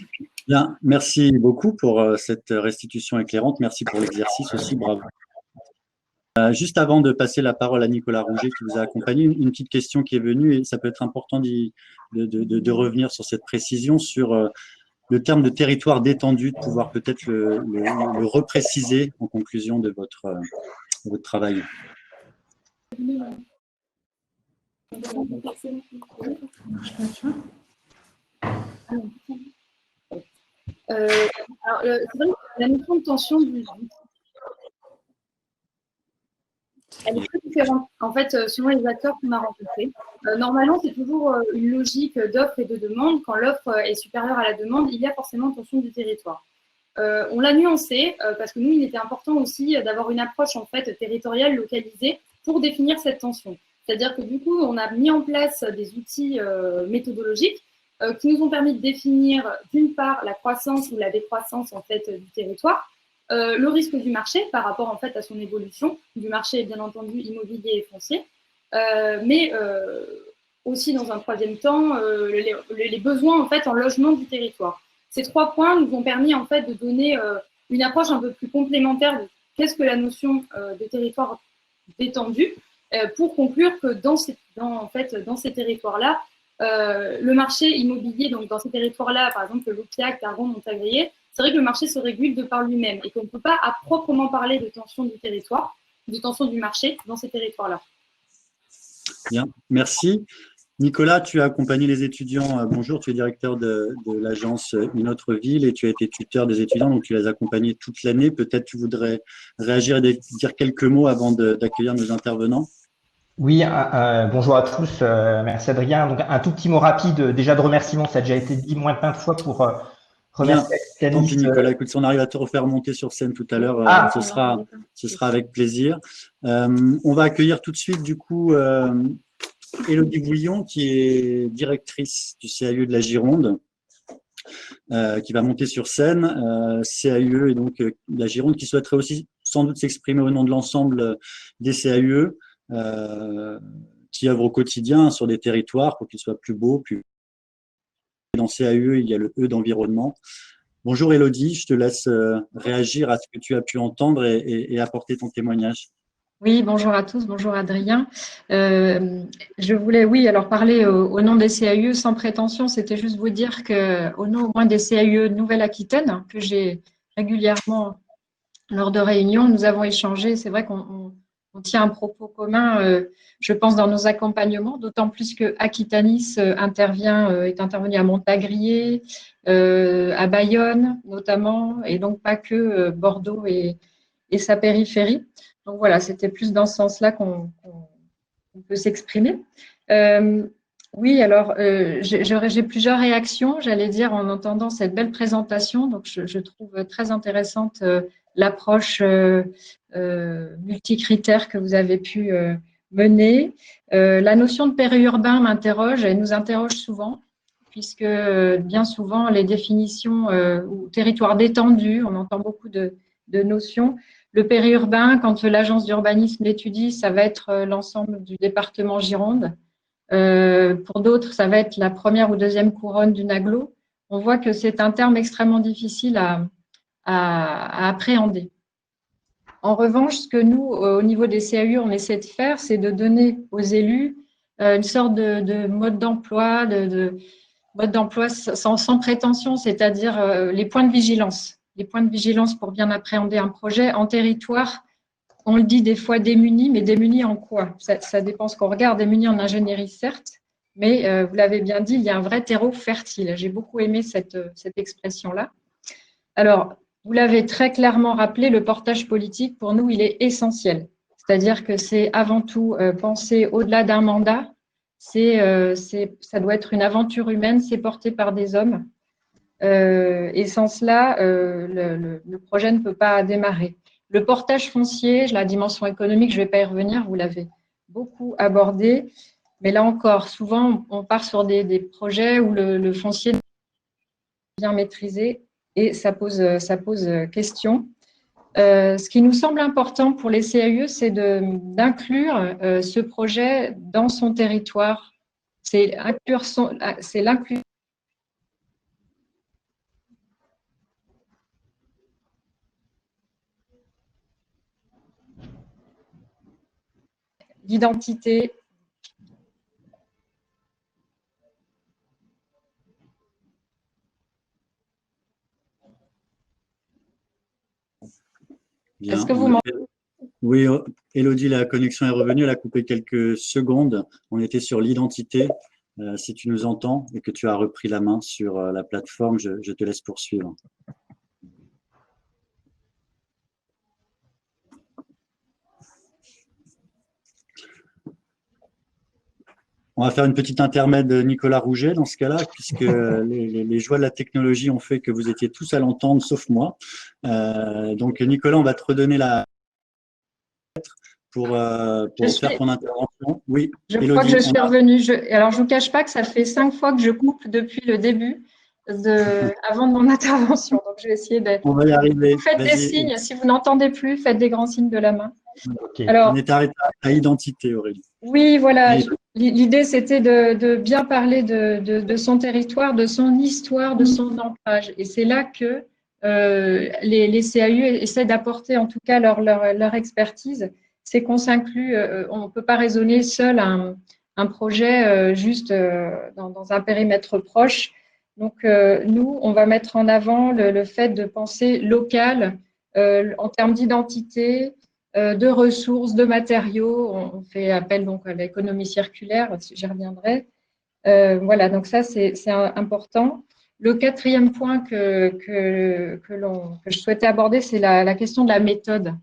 Bien, merci beaucoup pour cette restitution éclairante. Merci pour l'exercice aussi, bravo. Juste avant de passer la parole à Nicolas Rouget qui vous a accompagné, une petite question qui est venue et ça peut être important de revenir sur cette précision sur le terme de territoire détendu, de pouvoir peut-être le repréciser en conclusion de votre travail. Alors, c'est vrai que la notion de tension elle est très différente, en fait, selon les acteurs qu'on a rencontrés. Normalement, c'est toujours une logique d'offre et de demande. Quand l'offre est supérieure à la demande, il y a forcément tension du territoire. On l'a nuancé parce que nous, il était important aussi d'avoir une approche en fait territoriale localisée pour définir cette tension. C'est-à-dire que du coup, on a mis en place des outils méthodologiques qui nous ont permis de définir d'une part la croissance ou la décroissance en fait du territoire, le risque du marché par rapport en fait à son évolution du marché bien entendu immobilier et foncier, mais aussi dans un troisième temps les besoins en fait en logement du territoire. Ces 3 points nous ont permis en fait de donner une approche un peu plus complémentaire de qu'est-ce que la notion de territoire détendu pour conclure que dans ces territoires-là, le marché immobilier, donc dans ces territoires-là, par exemple l'Opiac, Targon, Montagrier, c'est vrai que le marché se régule de par lui-même et qu'on ne peut pas à proprement parler de tension du territoire, de tension du marché dans ces territoires-là. Bien, merci. Nicolas, tu as accompagné les étudiants. Bonjour, tu es directeur de l'agence Une autre ville et tu as été tuteur des étudiants, donc tu les as accompagnés toute l'année. Peut-être tu voudrais réagir et dire quelques mots avant d'accueillir nos intervenants. Oui, bonjour à tous. Merci Adrien. Donc un tout petit mot rapide déjà de remerciement, ça a déjà été dit moins de 20 fois pour remercier Tant pis Nicolas, écoute, si on arrive à te refaire monter sur scène tout à l'heure, ce sera avec plaisir. On va accueillir tout de suite du coup Élodie Bouillon qui est directrice du CAUE de la Gironde, qui va monter sur scène. CAUE et donc la Gironde qui souhaiterait aussi sans doute s'exprimer au nom de l'ensemble des CAUE qui œuvrent au quotidien sur des territoires pour qu'ils soient plus beaux, plus. Dans CAUE, il y a le E d'environnement. Bonjour Élodie, je te laisse réagir à ce que tu as pu entendre et apporter ton témoignage. Oui, bonjour à tous, bonjour Adrien. Je voulais, alors parler au nom des CAUE sans prétention, c'était juste vous dire qu'au nom au moins des CAUE de Nouvelle-Aquitaine, que j'ai régulièrement lors de réunions, nous avons échangé. C'est vrai qu'on tient un propos commun, je pense, dans nos accompagnements, d'autant plus que Aquitanis est intervenu à Montagrier, à Bayonne notamment, et donc pas que Bordeaux et sa périphérie. Donc voilà, c'était plus dans ce sens-là qu'on peut s'exprimer. Oui, alors j'ai plusieurs réactions, j'allais dire, en entendant cette belle présentation. Donc je trouve très intéressante l'approche multicritère que vous avez pu mener. La notion de périurbain m'interroge et nous interroge souvent, puisque bien souvent les définitions ou territoire détendu, on entend beaucoup de notions. Le périurbain, quand l'agence d'urbanisme l'étudie, ça va être l'ensemble du département Gironde. Pour d'autres, ça va être la première ou deuxième couronne d'une agglo. On voit que c'est un terme extrêmement difficile à appréhender. En revanche, ce que nous, au niveau des CAUE, on essaie de faire, c'est de donner aux élus une sorte de mode d'emploi, mode d'emploi sans prétention, c'est-à-dire les points de vigilance. Les points de vigilance pour bien appréhender un projet en territoire. On le dit des fois démunis, mais démunis en quoi? Ça dépend ce qu'on regarde. Démunis en ingénierie, certes, mais vous l'avez bien dit, il y a un vrai terreau fertile. J'ai beaucoup aimé cette expression-là. Alors, vous l'avez très clairement rappelé, le portage politique, pour nous, il est essentiel. C'est-à-dire que c'est avant tout penser au-delà d'un mandat. Ça doit être une aventure humaine, c'est porté par des hommes. Et sans cela, le projet ne peut pas démarrer. Le portage foncier, la dimension économique, je ne vais pas y revenir, vous l'avez beaucoup abordé. Mais là encore, souvent, on part sur des projets où le foncier est bien maîtrisé et ça pose question. Ce qui nous semble important pour les CAUE, c'est d'inclure ce projet dans son territoire. C'est l'inclusion d'identité. Bien. Est-ce que vous m'entendez? Oui, Élodie, la connexion est revenue. Elle a coupé quelques secondes. On était sur l'identité. Si tu nous entends et que tu as repris la main sur la plateforme, je te laisse poursuivre. On va faire une petite intermède de Nicolas Rouget dans ce cas-là, puisque les joies de la technologie ont fait que vous étiez tous à l'entendre, sauf moi. Donc, Nicolas, on va te redonner la pour faire ton intervention. Oui, je Élodie, crois que je suis revenue. Alors, je ne vous cache pas que ça fait 5 fois que je coupe depuis le début, avant de mon intervention. Donc, je vais essayer d'être… On va y arriver. Faites des signes. Si vous n'entendez plus, faites des grands signes de la main. Okay. Alors, on est arrêté à identité, Aurélie. Oui, voilà. L'idée, c'était de bien parler de son territoire, de son histoire, de son ancrage. Et c'est là que les CAUE essaient d'apporter en tout cas leur expertise. C'est qu'on s'inclut, on ne peut pas raisonner seul un projet juste dans un périmètre proche. Donc, nous, on va mettre en avant le fait de penser local en termes d'identité, de ressources, de matériaux. On fait appel donc à l'économie circulaire, j'y reviendrai. Voilà, donc ça, c'est important. Le 4e point que je souhaitais aborder, c'est la question de la méthode.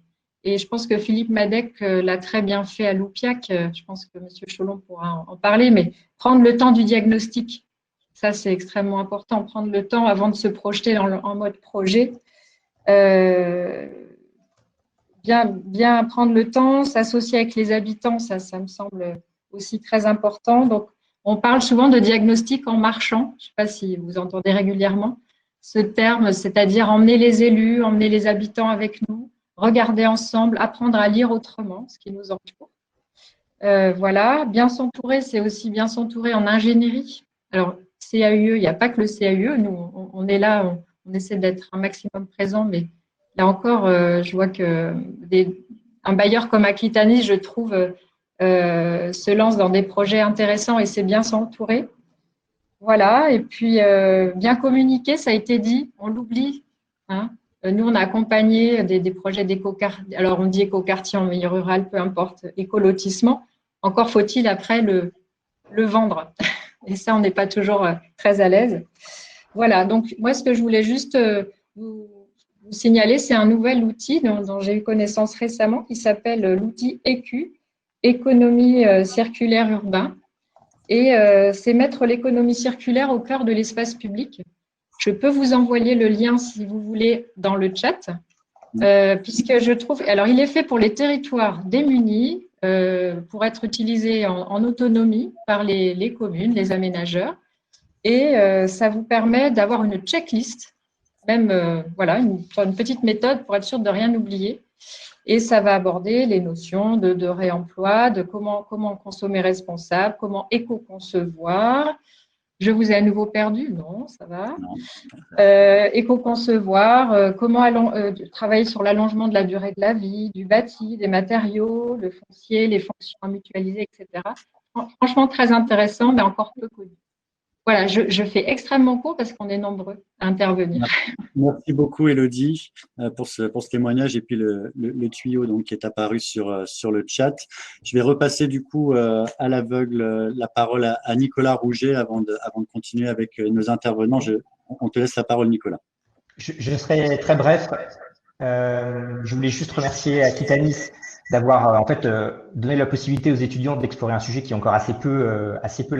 Et je pense que Philippe Madec l'a très bien fait à Loupiac. Je pense que M. Cholon pourra en parler, mais prendre le temps du diagnostic, ça, c'est extrêmement important. Prendre le temps avant de se projeter en mode projet. Bien prendre le temps, s'associer avec les habitants, ça me semble aussi très important. Donc, on parle souvent de diagnostic en marchant. Je ne sais pas si vous entendez régulièrement ce terme, c'est-à-dire emmener les élus, emmener les habitants avec nous, regarder ensemble, apprendre à lire autrement ce qui nous entoure. Voilà, bien s'entourer, c'est aussi bien s'entourer en ingénierie. Alors, CAUE, il n'y a pas que le CAUE, nous, on est là, on essaie d'être un maximum présent, mais là encore, je vois qu'un bailleur comme Aquitanis, je trouve, se lance dans des projets intéressants et c'est bien s'entourer. Voilà, et puis bien communiquer, ça a été dit, on l'oublie. Hein. Nous, on a accompagné des projets d'éco-quartier, alors on dit éco-quartier en milieu rural, peu importe, éco-lotissement. Encore faut-il après le vendre. Et ça, on n'est pas toujours très à l'aise. Voilà, donc moi, ce que je voulais juste vous signaler, c'est un nouvel outil dont j'ai eu connaissance récemment qui s'appelle l'outil EQ, économie circulaire urbain. Et c'est mettre l'économie circulaire au cœur de l'espace public. Je peux vous envoyer le lien, si vous voulez, dans le chat, puisque je trouve… Alors, il est fait pour les territoires démunis, pour être utilisé en autonomie par les communes, les aménageurs. Et ça vous permet d'avoir une checklist, même voilà, une petite méthode pour être sûr de ne rien oublier. Et ça va aborder les notions de réemploi, de comment consommer responsable, comment éco-concevoir. Je vous ai à nouveau perdu? Non, ça va. Éco-concevoir, comment travailler sur l'allongement de la durée de la vie, du bâti, des matériaux, le foncier, les fonctions à mutualiser, etc. Franchement, très intéressant, mais encore peu connu. Voilà, je fais extrêmement court parce qu'on est nombreux à intervenir. Merci beaucoup, Élodie, pour ce témoignage et puis le tuyau donc, qui est apparu sur le chat. Je vais repasser du coup à l'aveugle la parole à Nicolas Rouget avant de continuer avec nos intervenants. On te laisse la parole, Nicolas. Je serai très bref. Je voulais juste remercier Aquitanis d'avoir en fait donné la possibilité aux étudiants d'explorer un sujet qui est encore assez peu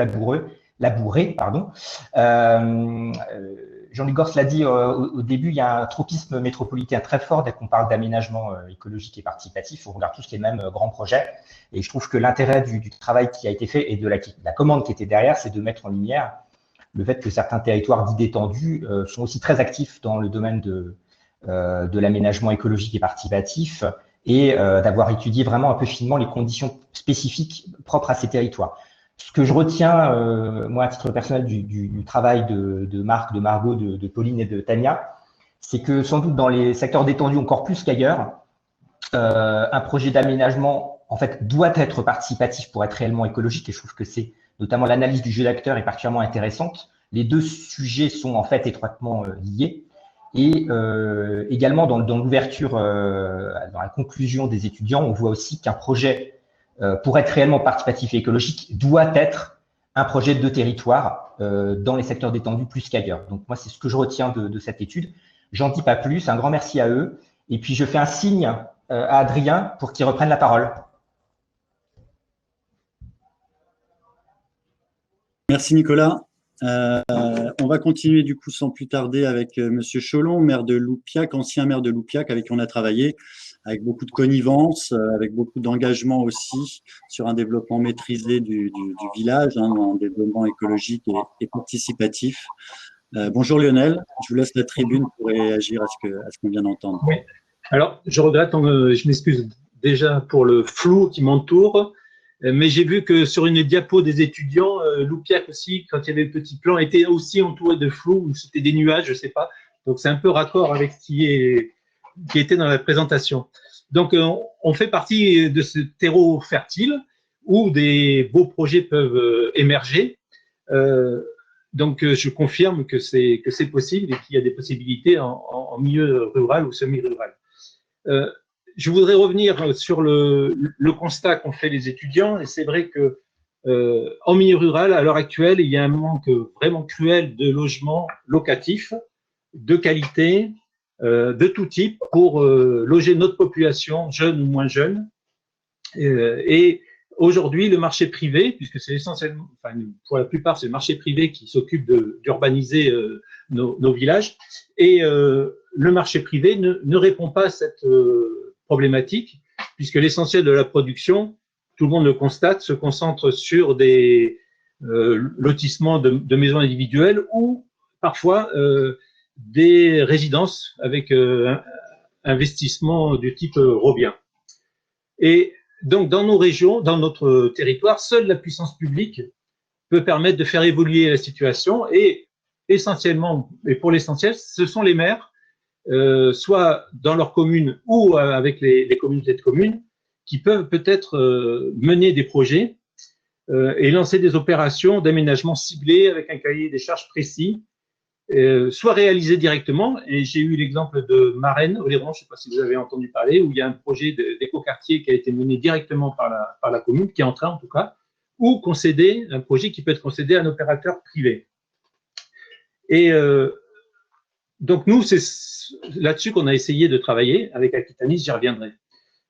labouré, pardon. Jean-Luc Gors l'a dit au début, il y a un tropisme métropolitain très fort dès qu'on parle d'aménagement écologique et participatif. On regarde tous les mêmes grands projets. Et je trouve que l'intérêt du travail qui a été fait et de la commande qui était derrière, c'est de mettre en lumière le fait que certains territoires dits détendus sont aussi très actifs dans le domaine de l'aménagement écologique et participatif et d'avoir étudié vraiment un peu finement les conditions spécifiques propres à ces territoires. Ce que je retiens, moi, à titre personnel, du travail de Marc, de Margot, de Pauline et de Tania, c'est que sans doute dans les secteurs détendus encore plus qu'ailleurs, un projet d'aménagement, en fait, doit être participatif pour être réellement écologique. Et je trouve que c'est notamment l'analyse du jeu d'acteurs est particulièrement intéressante. Les deux sujets sont en fait étroitement liés. Et également dans l'ouverture, dans la conclusion des étudiants, on voit aussi qu'un projet pour être réellement participatif et écologique, doit être un projet de territoire dans les secteurs détendus plus qu'ailleurs. Donc moi, c'est ce que je retiens de cette étude. J'en dis pas plus, un grand merci à eux. Et puis je fais un signe à Adrien pour qu'il reprenne la parole. Merci Nicolas. On va continuer du coup sans plus tarder avec Monsieur Cholon, maire de Loupiac, ancien maire de Loupiac, avec qui on a travaillé, avec beaucoup de connivence, avec beaucoup d'engagement aussi sur un développement maîtrisé du village, un développement écologique et participatif. Bonjour Lionel, je vous laisse la tribune pour réagir à ce qu'on vient d'entendre. Oui. Alors, je regrette, je m'excuse déjà pour le flou qui m'entoure, mais j'ai vu que sur une diapo des étudiants, Loupiac aussi, quand il y avait le petit plan, était aussi entouré de flou, ou c'était des nuages, je ne sais pas. Donc, c'est un peu raccord avec ce qui était dans la présentation. Donc, on fait partie de ce terreau fertile où des beaux projets peuvent émerger. Donc, je confirme que c'est possible et qu'il y a des possibilités en milieu rural ou semi-rural. Je voudrais revenir sur le constat qu'ont fait les étudiants. Et c'est vrai que en milieu rural, à l'heure actuelle, il y a un manque vraiment cruel de logements locatifs, de qualité, de tout type, pour loger notre population, jeune ou moins jeune. Et aujourd'hui, le marché privé, puisque c'est essentiellement, enfin, pour la plupart, c'est le marché privé qui s'occupe d'urbaniser nos villages, et le marché privé ne répond pas à cette problématique, puisque l'essentiel de la production, tout le monde le constate, se concentre sur des lotissements de maisons individuelles ou parfois des résidences avec investissement du type Robien. Et donc, dans nos régions, dans notre territoire, seule la puissance publique peut permettre de faire évoluer la situation et essentiellement, et pour l'essentiel, ce sont les maires, soit dans leur commune ou avec les communautés de communes, qui peuvent peut-être mener des projets et lancer des opérations d'aménagement ciblées avec un cahier des charges précis, soit réalisé directement. Et j'ai eu l'exemple de Marennes, Oléron, je ne sais pas si vous avez entendu parler, où il y a un projet d'écoquartier qui a été mené directement par la commune, qui est en train en tout cas, ou concédé, un projet qui peut être concédé à un opérateur privé. Et donc nous, c'est là-dessus qu'on a essayé de travailler avec Aquitanis, j'y reviendrai.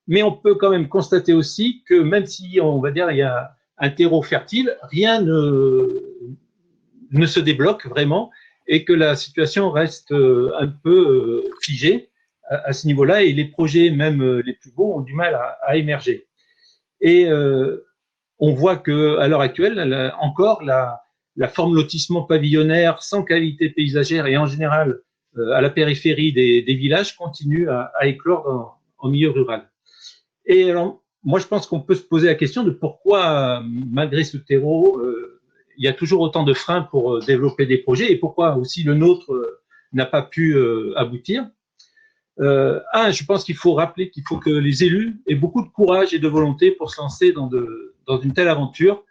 Mais on peut quand même constater aussi que même si, on va dire, il y a un terreau fertile, rien ne se débloque vraiment, et que la situation reste un peu figée à ce niveau-là, et les projets, même les plus beaux, ont du mal à émerger. Et on voit qu'à l'heure actuelle, encore, la forme lotissement pavillonnaire sans qualité paysagère et en général à la périphérie des villages continue à éclore en milieu rural. Et alors, moi, je pense qu'on peut se poser la question de pourquoi, malgré ce terreau, il y a toujours autant de freins pour développer des projets et pourquoi aussi le nôtre n'a pas pu aboutir. Je pense qu'il faut rappeler qu'il faut que les élus aient beaucoup de courage et de volonté pour se lancer dans une telle aventure.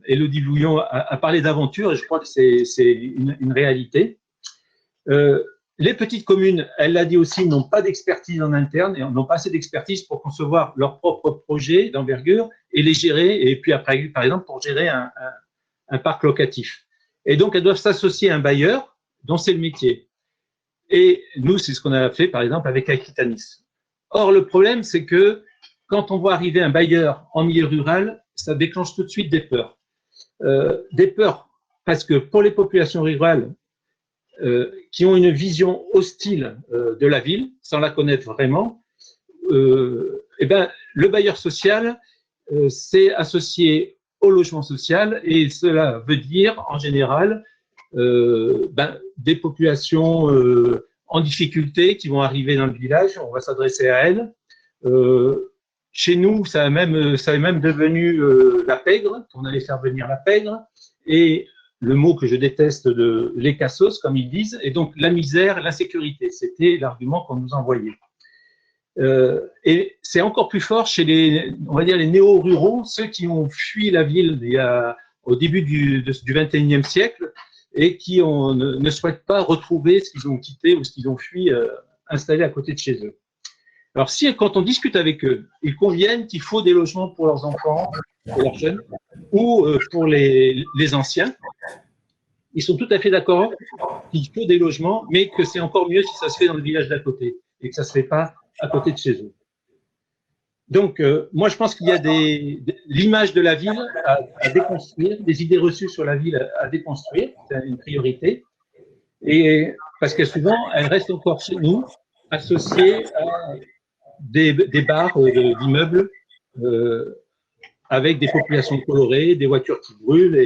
Élodie Blouillon a parlé d'aventure et je crois que c'est une réalité. Les petites communes, elle l'a dit aussi, n'ont pas d'expertise en interne et n'ont pas assez d'expertise pour concevoir leurs propres projets d'envergure et les gérer, et puis après, par exemple, pour gérer un parc locatif. Et donc, elles doivent s'associer à un bailleur dont c'est le métier. Et nous, c'est ce qu'on a fait, par exemple, avec Aquitanis. Or, le problème, c'est que quand on voit arriver un bailleur en milieu rural, ça déclenche tout de suite des peurs. Des peurs parce que pour les populations rurales, qui ont une vision hostile de la ville, sans la connaître vraiment, eh ben, le bailleur social s'est associé au logement social, et cela veut dire en général des populations en difficulté qui vont arriver dans le village, on va s'adresser à elles. Chez nous, ça est même devenu la pègre, on allait faire venir la pègre, et le mot que je déteste, de les cassos, comme ils disent, et donc la misère, l'insécurité. C'était l'argument qu'on nous envoyait. Et c'est encore plus fort chez on va dire les néo-ruraux, ceux qui ont fui la ville au début du XXIe siècle et qui ne souhaitent pas retrouver ce qu'ils ont quitté ou ce qu'ils ont fui installé à côté de chez eux. Alors quand on discute avec eux, ils conviennent qu'il faut des logements pour leurs enfants, pour leurs jeunes, ou pour les anciens. Ils sont tout à fait d'accord qu'il faut des logements, mais que c'est encore mieux si ça se fait dans le village d'à côté et que ça ne se fait pas à côté de chez eux. Donc, moi, je pense qu'il y a l'image de la ville à déconstruire, des idées reçues sur la ville à déconstruire, c'est une priorité, et parce que souvent, elles restent encore chez nous, associées à des barres d'immeubles avec des populations colorées, des voitures qui brûlent,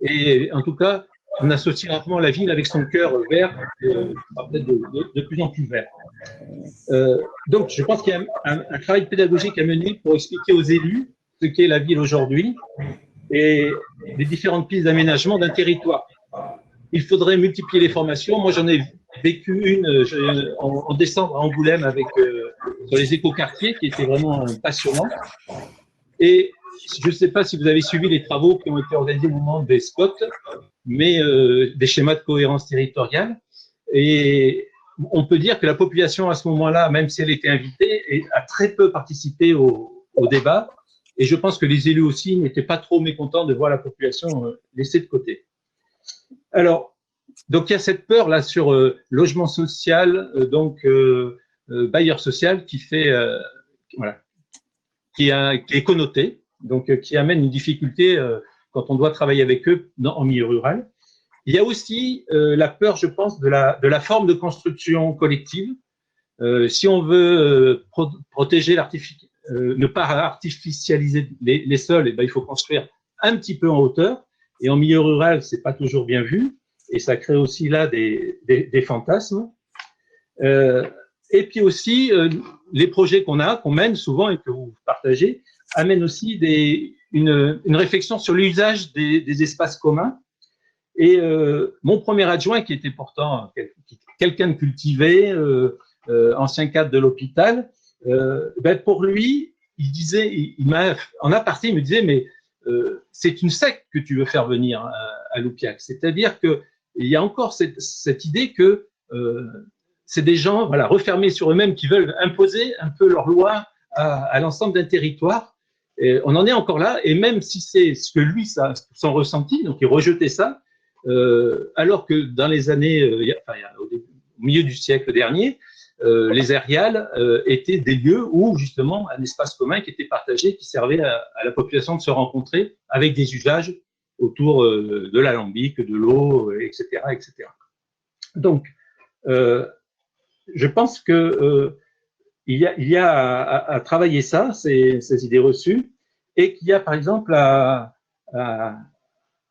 et en tout cas, on associe rarement la ville avec son cœur vert, peut-être de plus en plus vert. Donc, je pense qu'il y a un travail pédagogique à mener pour expliquer aux élus ce qu'est la ville aujourd'hui et les différentes pistes d'aménagement d'un territoire. Il faudrait multiplier les formations. Moi, j'en ai vécu une en décembre à Angoulême sur les écoquartiers, qui était vraiment passionnant. Et je ne sais pas si vous avez suivi les travaux qui ont été organisés au moment des SCOT, mais des schémas de cohérence territoriale. Et on peut dire que la population, à ce moment-là, même si elle était invitée, a très peu participé au débat. Et je pense que les élus aussi n'étaient pas trop mécontents de voir la population laissée de côté. Alors, donc il y a cette peur-là sur logement social, bailleur social, qui est connoté, donc qui amène une difficulté quand on doit travailler avec eux en milieu rural. Il y a aussi la peur, je pense, de la forme de construction collective. Si on veut protéger ne pas artificialiser les sols, il faut construire un petit peu en hauteur. Et en milieu rural, c'est pas toujours bien vu. Et ça crée aussi là des fantasmes. Et puis aussi, les projets qu'on mène souvent et que vous partagez, amènent aussi une réflexion sur l'usage des espaces communs. Et mon premier adjoint, qui était pourtant quelqu'un de cultivé, ancien cadre de l'hôpital, pour lui, il disait, en aparté, il me disait, mais c'est une secte que tu veux faire venir à Loupiac. C'est-à-dire qu'il y a encore cette idée que c'est des gens refermés sur eux-mêmes qui veulent imposer un peu leur loi à l'ensemble d'un territoire. Et on en est encore là, et même si c'est ce que lui, son ressenti, donc il rejetait ça, alors que dans les années, au milieu du siècle dernier, les aériales étaient des lieux où justement un espace commun qui était partagé, qui servait à la population de se rencontrer avec des usages autour de l'alambic, de l'eau, etc., etc. Donc, je pense que il y a à travailler ça, ces idées reçues, et qu'il y a par exemple à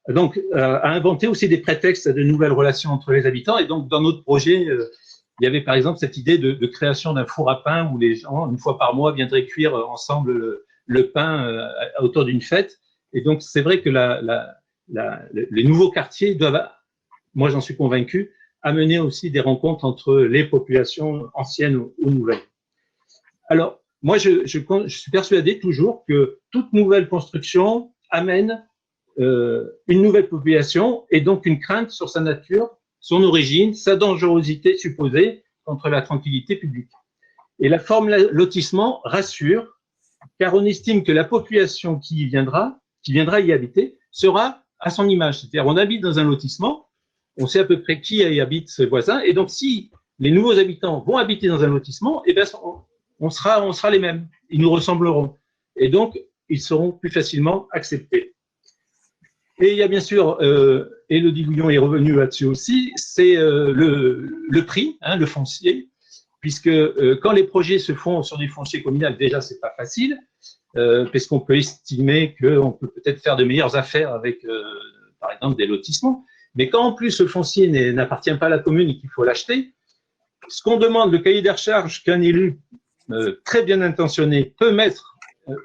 inventer aussi des prétextes à de nouvelles relations entre les habitants. Et donc, dans notre projet, il y avait par exemple cette idée de création d'un four à pain où les gens, une fois par mois, viendraient cuire ensemble le pain autour d'une fête. Et donc, c'est vrai que les nouveaux quartiers doivent, moi j'en suis convaincu, amener aussi des rencontres entre les populations anciennes ou nouvelles. Alors, moi, je suis persuadé toujours que toute nouvelle construction amène une nouvelle population et donc une crainte sur sa nature, son origine, sa dangerosité supposée contre la tranquillité publique. Et la forme lotissement rassure, car on estime que la population qui viendra y habiter sera à son image. C'est-à-dire, on habite dans un lotissement, on sait à peu près qui y habite ses voisins, et donc si les nouveaux habitants vont habiter dans un lotissement, eh bien, on sera les mêmes, ils nous ressembleront, et donc ils seront plus facilement acceptés. Et il y a bien sûr, Élodie Gouillon est revenue là-dessus aussi, c'est le prix, hein, le foncier, puisque quand les projets se font sur du foncier communal, déjà, c'est pas facile, parce qu'on peut estimer qu'on peut peut-être faire de meilleures affaires avec, par exemple, des lotissements. Mais quand en plus le foncier n'appartient pas à la commune et qu'il faut l'acheter, ce qu'on demande, le cahier des charges qu'un élu très bien intentionné peut mettre,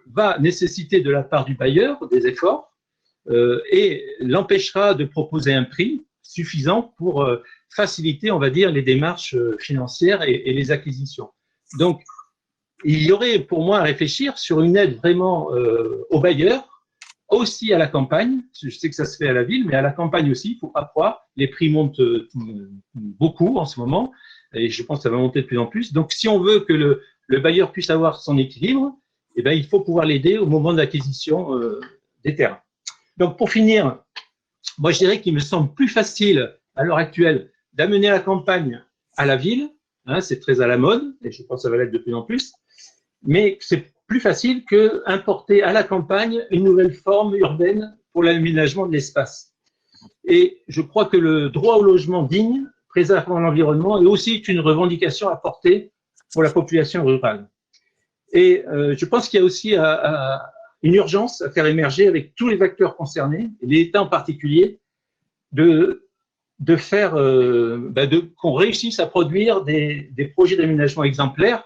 va nécessiter de la part du bailleur des efforts et l'empêchera de proposer un prix suffisant pour faciliter, on va dire, les démarches financières et les acquisitions. Donc, il y aurait pour moi à réfléchir sur une aide vraiment aux bailleurs, aussi à la campagne. Je sais que ça se fait à la ville, mais à la campagne aussi, il ne faut pas croire. Les prix montent beaucoup en ce moment et je pense que ça va monter de plus en plus. Donc, si on veut que le bailleur puisse avoir son équilibre, eh bien, il faut pouvoir l'aider au moment de l'acquisition des terrains. Donc, pour finir, moi, je dirais qu'il me semble plus facile à l'heure actuelle d'amener la campagne à la ville. Hein, c'est très à la mode et je pense que ça va l'être de plus en plus. Mais c'est plus facile qu'importer à la campagne une nouvelle forme urbaine pour l'aménagement de l'espace. Et je crois que le droit au logement digne, préservant l'environnement, est aussi une revendication à porter pour la population rurale. Et je pense qu'il y a aussi une urgence à faire émerger avec tous les acteurs concernés, et l'État en particulier, qu'on réussisse à produire des projets d'aménagement exemplaires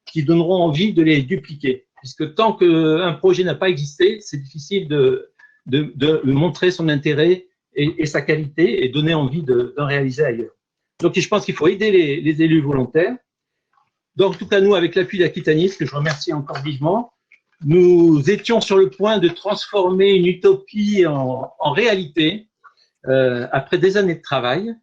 qui donneront envie de les dupliquer. Puisque tant qu'un projet n'a pas existé, c'est difficile de montrer son intérêt et sa qualité et donner envie d'en réaliser ailleurs. Donc, je pense qu'il faut aider les élus volontaires. Donc, en tout cas, nous, avec l'appui d'Aquitanis, que je remercie encore vivement, nous étions sur le point de transformer une utopie en réalité après des années de travail.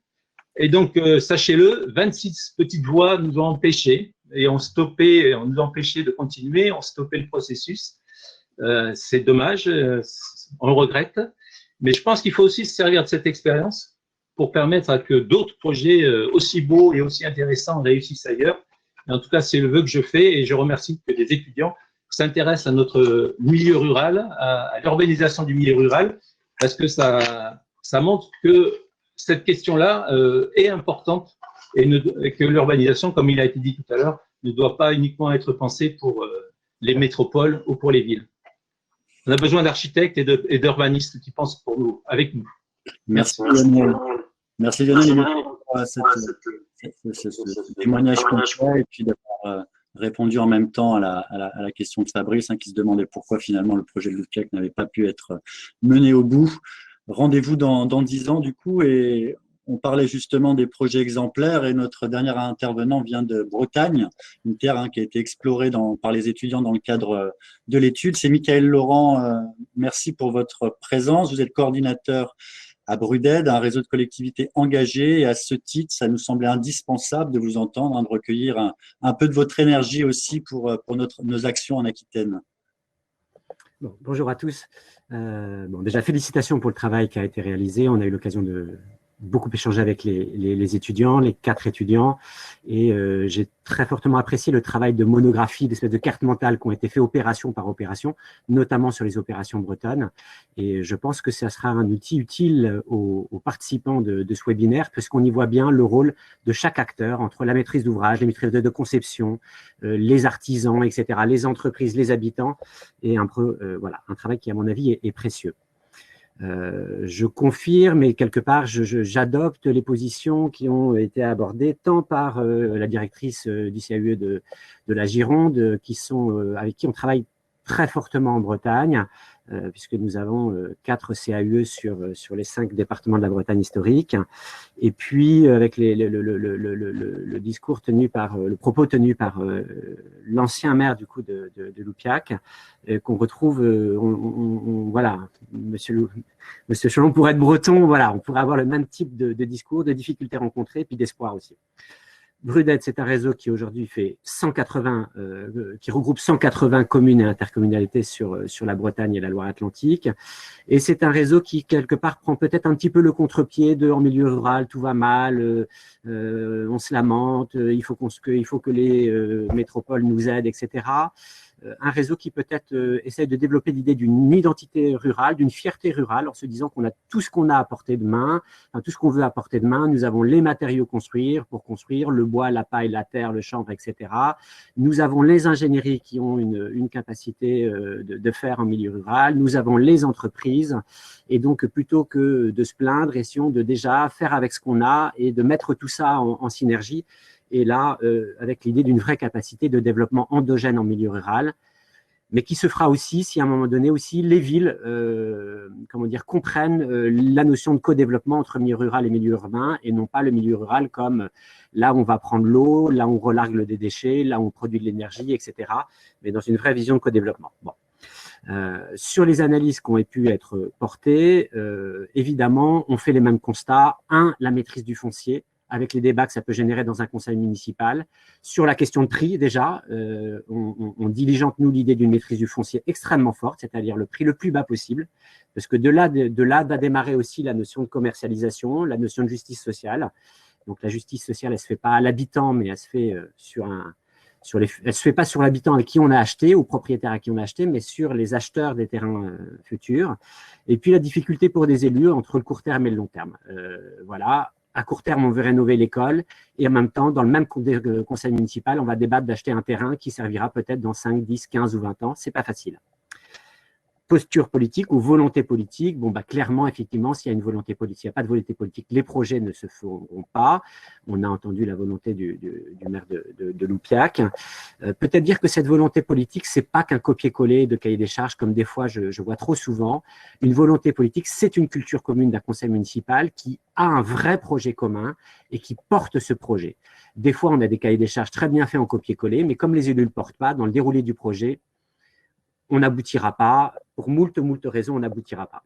Et donc, sachez-le, 26 petites voix nous ont empêchés et on nous a empêchés de continuer, on stoppé le processus. C'est dommage, on le regrette, mais je pense qu'il faut aussi se servir de cette expérience pour permettre à que d'autres projets aussi beaux et aussi intéressants réussissent ailleurs. Et en tout cas, c'est le vœu que je fais et je remercie que des étudiants s'intéressent à notre milieu rural, à l'urbanisation du milieu rural, parce que ça montre que cette question-là est importante et que l'urbanisation, comme il a été dit tout à l'heure, ne doit pas uniquement être pensée pour les métropoles ou pour les villes. On a besoin d'architectes et d'urbanistes qui pensent pour nous, avec nous. Merci Lionel. Merci Lionel pour ce témoignage complet et puis d'avoir répondu en même temps à la question de Fabrice qui se demandait pourquoi finalement le projet de Loupiac n'avait pas pu être mené au bout. Rendez-vous dans 10 ans du coup, et on parlait justement des projets exemplaires et notre dernier intervenant vient de Bretagne, une terre qui a été explorée par les étudiants dans le cadre de l'étude. C'est Michael Laurent, merci pour votre présence. Vous êtes coordinateur à Bruded, un réseau de collectivités engagées, et à ce titre, ça nous semblait indispensable de vous entendre, de recueillir un peu de votre énergie aussi pour nos actions en Aquitaine. Bon, bonjour à tous. Déjà, félicitations pour le travail qui a été réalisé. On a eu l'occasion de beaucoup échangé avec les étudiants, les 4 étudiants, et j'ai très fortement apprécié le travail de monographie, d'espèce de carte mentale qui ont été fait opération par opération, notamment sur les opérations bretonnes. Et je pense que ça sera un outil utile aux participants de ce webinaire, puisqu'on y voit bien le rôle de chaque acteur entre la maîtrise d'ouvrage, les maîtrises de conception, les artisans, etc., les entreprises, les habitants, et voilà, un travail qui, à mon avis, est précieux. Je confirme et quelque part j'adopte les positions qui ont été abordées tant par la directrice du CAUE de la Gironde, avec qui on travaille très fortement en Bretagne, puisque nous avons 4 CAUE sur les 5 départements de la Bretagne historique, et puis avec le discours tenu le propos tenu par l'ancien maire du coup de Loupiac, qu'on retrouve, voilà, Monsieur Cholon, pour être breton, voilà, on pourrait avoir le même type de discours, de difficultés rencontrées, puis d'espoir aussi. Bruded, c'est un réseau qui aujourd'hui fait qui regroupe 180 communes et intercommunalités sur la Bretagne et la Loire-Atlantique. Et c'est un réseau qui, quelque part, prend peut-être un petit peu le contre-pied en milieu rural, tout va mal, on se lamente, il faut que les métropoles nous aident, etc. un réseau qui peut-être essaie de développer l'idée d'une identité rurale, d'une fierté rurale, en se disant qu'on a tout ce qu'on a à portée de main, enfin, tout ce qu'on veut à portée de main. Nous avons les matériaux pour construire, le bois, la paille, la terre, le chanvre, etc. Nous avons les ingénieries qui ont une capacité de faire en milieu rural. Nous avons les entreprises. Et donc, plutôt que de se plaindre, essayons de déjà faire avec ce qu'on a et de mettre tout ça en synergie. Et là, avec l'idée d'une vraie capacité de développement endogène en milieu rural, mais qui se fera aussi si à un moment donné aussi les villes comprennent la notion de co-développement entre milieu rural et milieu urbain, et non pas le milieu rural comme là où on va prendre l'eau, là où on relargue des déchets, là où on produit de l'énergie, etc., mais dans une vraie vision de co-développement. Bon. Sur les analyses qui ont pu être portées, évidemment, on fait les mêmes constats. La maîtrise du foncier, avec les débats que ça peut générer dans un conseil municipal. Sur la question de prix, déjà, on diligente, nous, l'idée d'une maîtrise du foncier extrêmement forte, c'est-à-dire le prix le plus bas possible, parce que de là va démarrer aussi la notion de commercialisation, la notion de justice sociale. Donc, la justice sociale, elle ne se fait pas à l'habitant, mais elle se fait elle se fait pas sur l'habitant avec qui on a acheté, au propriétaire à qui on a acheté, mais sur les acheteurs des terrains futurs. Et puis, la difficulté pour des élus entre le court terme et le long terme. Voilà. À court terme, on veut rénover l'école et en même temps, dans le même conseil municipal, on va débattre d'acheter un terrain qui servira peut-être dans 5, 10, 15 ou 20 ans. Ce n'est pas facile. Posture politique ou volonté politique, clairement, effectivement, s'il y a une volonté politique, s'il n'y a pas de volonté politique, les projets ne se feront pas. On a entendu la volonté du maire de Loupiac. Peut-être dire que cette volonté politique, ce n'est pas qu'un copier-coller de cahier des charges, comme des fois je vois trop souvent. Une volonté politique, c'est une culture commune d'un conseil municipal qui a un vrai projet commun et qui porte ce projet. Des fois, on a des cahiers des charges très bien faits en copier-coller, mais comme les élus ne le portent pas, dans le déroulé du projet, on n'aboutira pas. Pour moult raisons, on n'aboutira pas.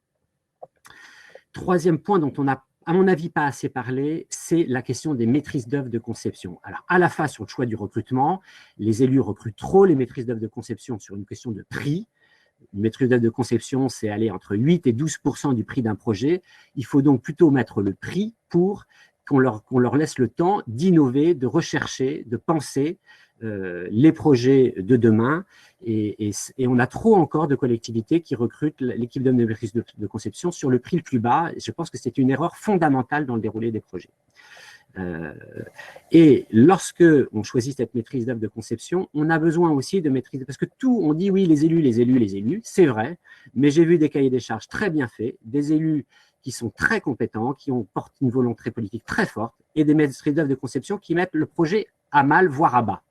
Troisième point dont on n'a, à mon avis, pas assez parlé, c'est la question des maîtrises d'œuvre de conception. Alors, à la fois sur le choix du recrutement, les élus recrutent trop les maîtrises d'œuvre de conception sur une question de prix. Une maîtrise d'œuvre de conception, c'est aller entre 8 et 12% du prix d'un projet. Il faut donc plutôt mettre le prix pour qu'on leur laisse le temps d'innover, de rechercher, de penser les projets de demain. Et on a trop encore de collectivités qui recrutent l'équipe d'hommes de maîtrise de conception sur le prix le plus bas. Et je pense que c'est une erreur fondamentale dans le déroulé des projets. Et lorsque on choisit cette maîtrise d'œuvre de conception, on a besoin aussi de maîtrise, parce que tout, on dit oui, les élus, c'est vrai, mais j'ai vu des cahiers des charges très bien faits, des élus qui sont très compétents, qui portent une volonté politique très forte, et des maîtrises d'œuvre de conception qui mettent le projet à mal, voire à bas.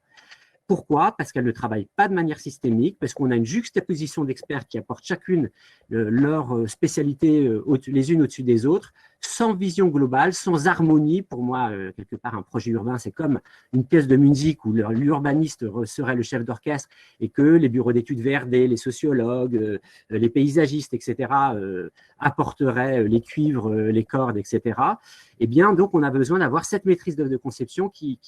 Pourquoi? Parce qu'elles ne travaillent pas de manière systémique, parce qu'on a une juxtaposition d'experts qui apportent chacune leur spécialité les unes au-dessus des autres, sans vision globale, sans harmonie. Pour moi, quelque part, un projet urbain, c'est comme une pièce de musique où l'urbaniste serait le chef d'orchestre et que les bureaux d'études VRD, les sociologues, les paysagistes, etc., apporteraient les cuivres, les cordes, etc. Eh bien, donc, on a besoin d'avoir cette maîtrise d'œuvre de conception qui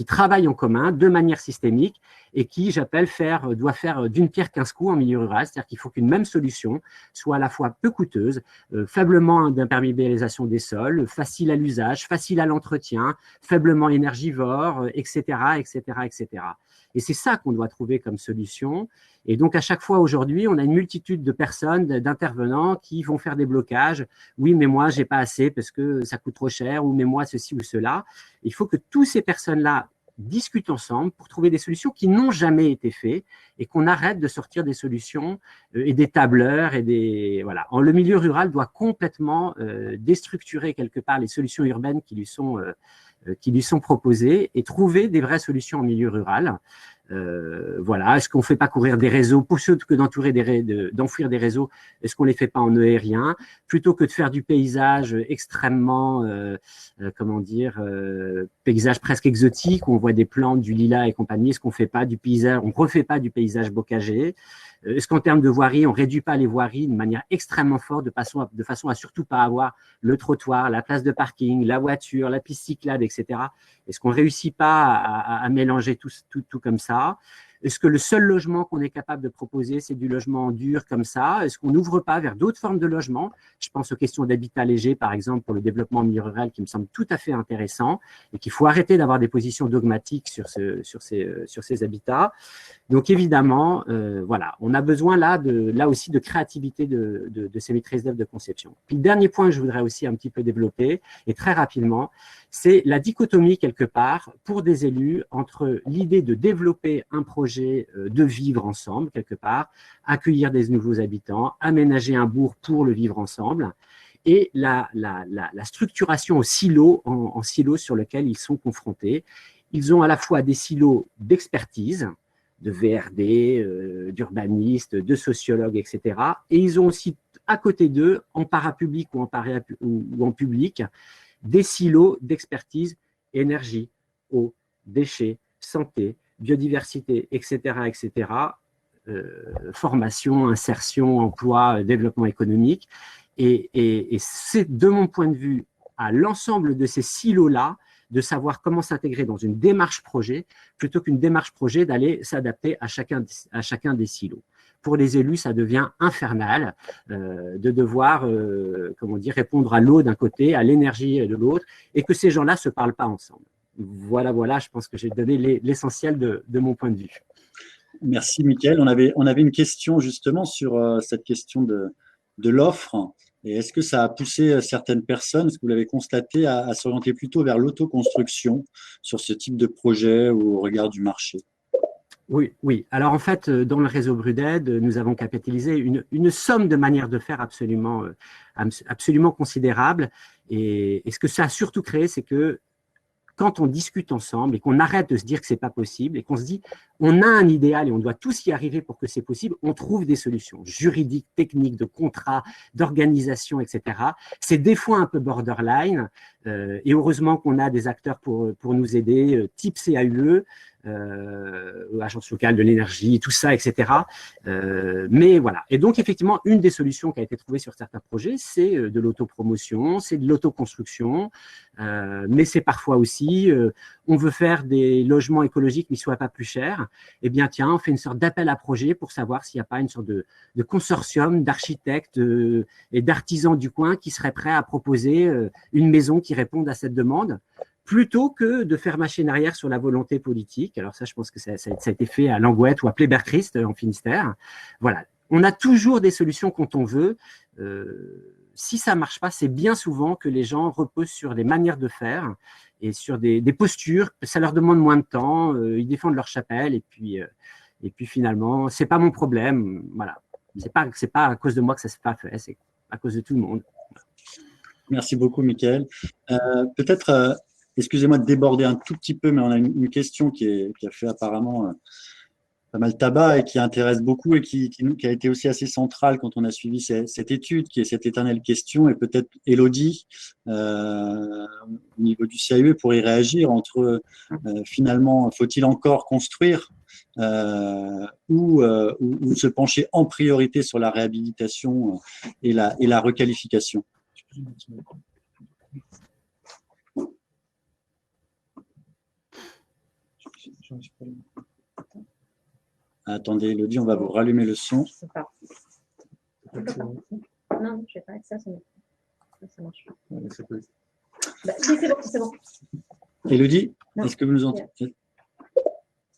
travaille en commun de manière systémique et qui, j'appelle, doit faire d'une pierre 15 coups en milieu rural. C'est-à-dire qu'il faut qu'une même solution soit à la fois peu coûteuse, faiblement d'imperméabilisation des sols, facile à l'usage, facile à l'entretien, faiblement énergivore, etc., etc., etc. Et c'est ça qu'on doit trouver comme solution. Et donc, à chaque fois, aujourd'hui, on a une multitude de personnes, d'intervenants qui vont faire des blocages. Oui, mais moi, j'ai pas assez parce que ça coûte trop cher, ou mais moi, ceci ou cela. Il faut que toutes ces personnes-là discutent ensemble pour trouver des solutions qui n'ont jamais été faites et qu'on arrête de sortir des solutions et des tableurs et des… Voilà. Le milieu rural doit complètement déstructurer quelque part les solutions urbaines qui lui sont proposées et trouver des vraies solutions en milieu rural. Voilà. Est-ce qu'on ne fait pas courir des réseaux plutôt que d'enfouir des réseaux? Est-ce qu'on ne les fait pas en aérien plutôt que de faire du paysage extrêmement, paysage presque exotique où on voit des plantes, du lilas et compagnie? Est-ce qu'on fait pas du paysage, on refait pas du paysage bocagé? Est-ce qu'en termes de voirie, on réduit pas les voiries de manière extrêmement forte de façon à surtout pas avoir le trottoir, la place de parking, la voiture, la piste cyclable, etc. Est-ce qu'on réussit pas à mélanger tout comme ça? Est-ce que le seul logement qu'on est capable de proposer, c'est du logement dur comme ça? Est-ce qu'on n'ouvre pas vers d'autres formes de logement? Je pense aux questions d'habitat léger, par exemple, pour le développement en milieu rural, qui me semble tout à fait intéressant et qu'il faut arrêter d'avoir des positions dogmatiques sur ces habitats. Donc, évidemment, voilà, on a besoin là aussi de créativité de ces maîtrises d'œuvre de conception. Puis, le dernier point que je voudrais aussi un petit peu développer, et très rapidement, c'est la dichotomie, quelque part, pour des élus, entre l'idée de développer un projet de vivre ensemble, quelque part, accueillir des nouveaux habitants, aménager un bourg pour le vivre ensemble, et la structuration en silos sur lesquels ils sont confrontés. Ils ont à la fois des silos d'expertise, de VRD, d'urbanistes, de sociologues, etc. Et ils ont aussi à côté d'eux, en parapublic ou en public, des silos d'expertise, énergie, eau, déchets, santé, biodiversité, etc., etc., formation, insertion, emploi, développement économique. Et c'est, de mon point de vue, à l'ensemble de ces silos-là, de savoir comment s'intégrer dans une démarche projet, plutôt qu'une démarche projet d'aller s'adapter à chacun des silos. Pour les élus, ça devient infernal de devoir répondre à l'eau d'un côté, à l'énergie de l'autre, et que ces gens-là ne se parlent pas ensemble. Voilà, je pense que j'ai donné l'essentiel de mon point de vue. Merci, Mickaël. On avait une question justement sur cette question de l'offre. Et est-ce que ça a poussé certaines personnes, est-ce que vous l'avez constaté, à s'orienter plutôt vers l'autoconstruction sur ce type de projet ou au regard du marché? Oui. Alors, en fait, dans le réseau Bruded, nous avons capitalisé une somme de manières de faire absolument considérable. Et ce que ça a surtout créé, c'est que quand on discute ensemble et qu'on arrête de se dire que ce n'est pas possible et qu'on se dit on a un idéal et on doit tous y arriver pour que c'est possible, on trouve des solutions juridiques, techniques, de contrats, d'organisation, etc. C'est des fois un peu borderline et heureusement qu'on a des acteurs pour nous aider, type CAUE, agence locale de l'énergie, tout ça, etc. Mais voilà. Et donc, effectivement, une des solutions qui a été trouvée sur certains projets, c'est de l'autopromotion, c'est de l'autoconstruction, mais c'est parfois aussi, on veut faire des logements écologiques mais qui ne soient pas plus chers. Eh bien, tiens, on fait une sorte d'appel à projet pour savoir s'il n'y a pas une sorte de consortium d'architectes et d'artisans du coin qui seraient prêts à proposer une maison qui réponde à cette demande, plutôt que de faire machine arrière sur la volonté politique. Alors ça, je pense que ça a été fait à Langouette ou à Pleyber-Christ en Finistère. Voilà, on a toujours des solutions quand on veut. Si ça ne marche pas, c'est bien souvent que les gens reposent sur des manières de faire et sur des postures. Ça leur demande moins de temps, ils défendent leur chapelle et puis finalement, ce n'est pas mon problème. Voilà. C'est pas à cause de moi que ça ne s'est pas fait, c'est à cause de tout le monde. Merci beaucoup, Mickaël. Peut-être, excusez-moi de déborder un tout petit peu, mais on a une question qui a fait apparemment pas mal tabac et qui intéresse beaucoup et qui a été aussi assez centrale quand on a suivi cette étude, qui est cette éternelle question, et peut-être Élodie, au niveau du CAUE, pour y réagir entre finalement, faut-il encore construire ou se pencher en priorité sur la réhabilitation et la requalification? Attendez, Élodie, on va vous rallumer le son. Je sais pas. Non, je ne sais pas. Ça marche pas. Si, c'est bon. Élodie, est-ce que vous nous entendez?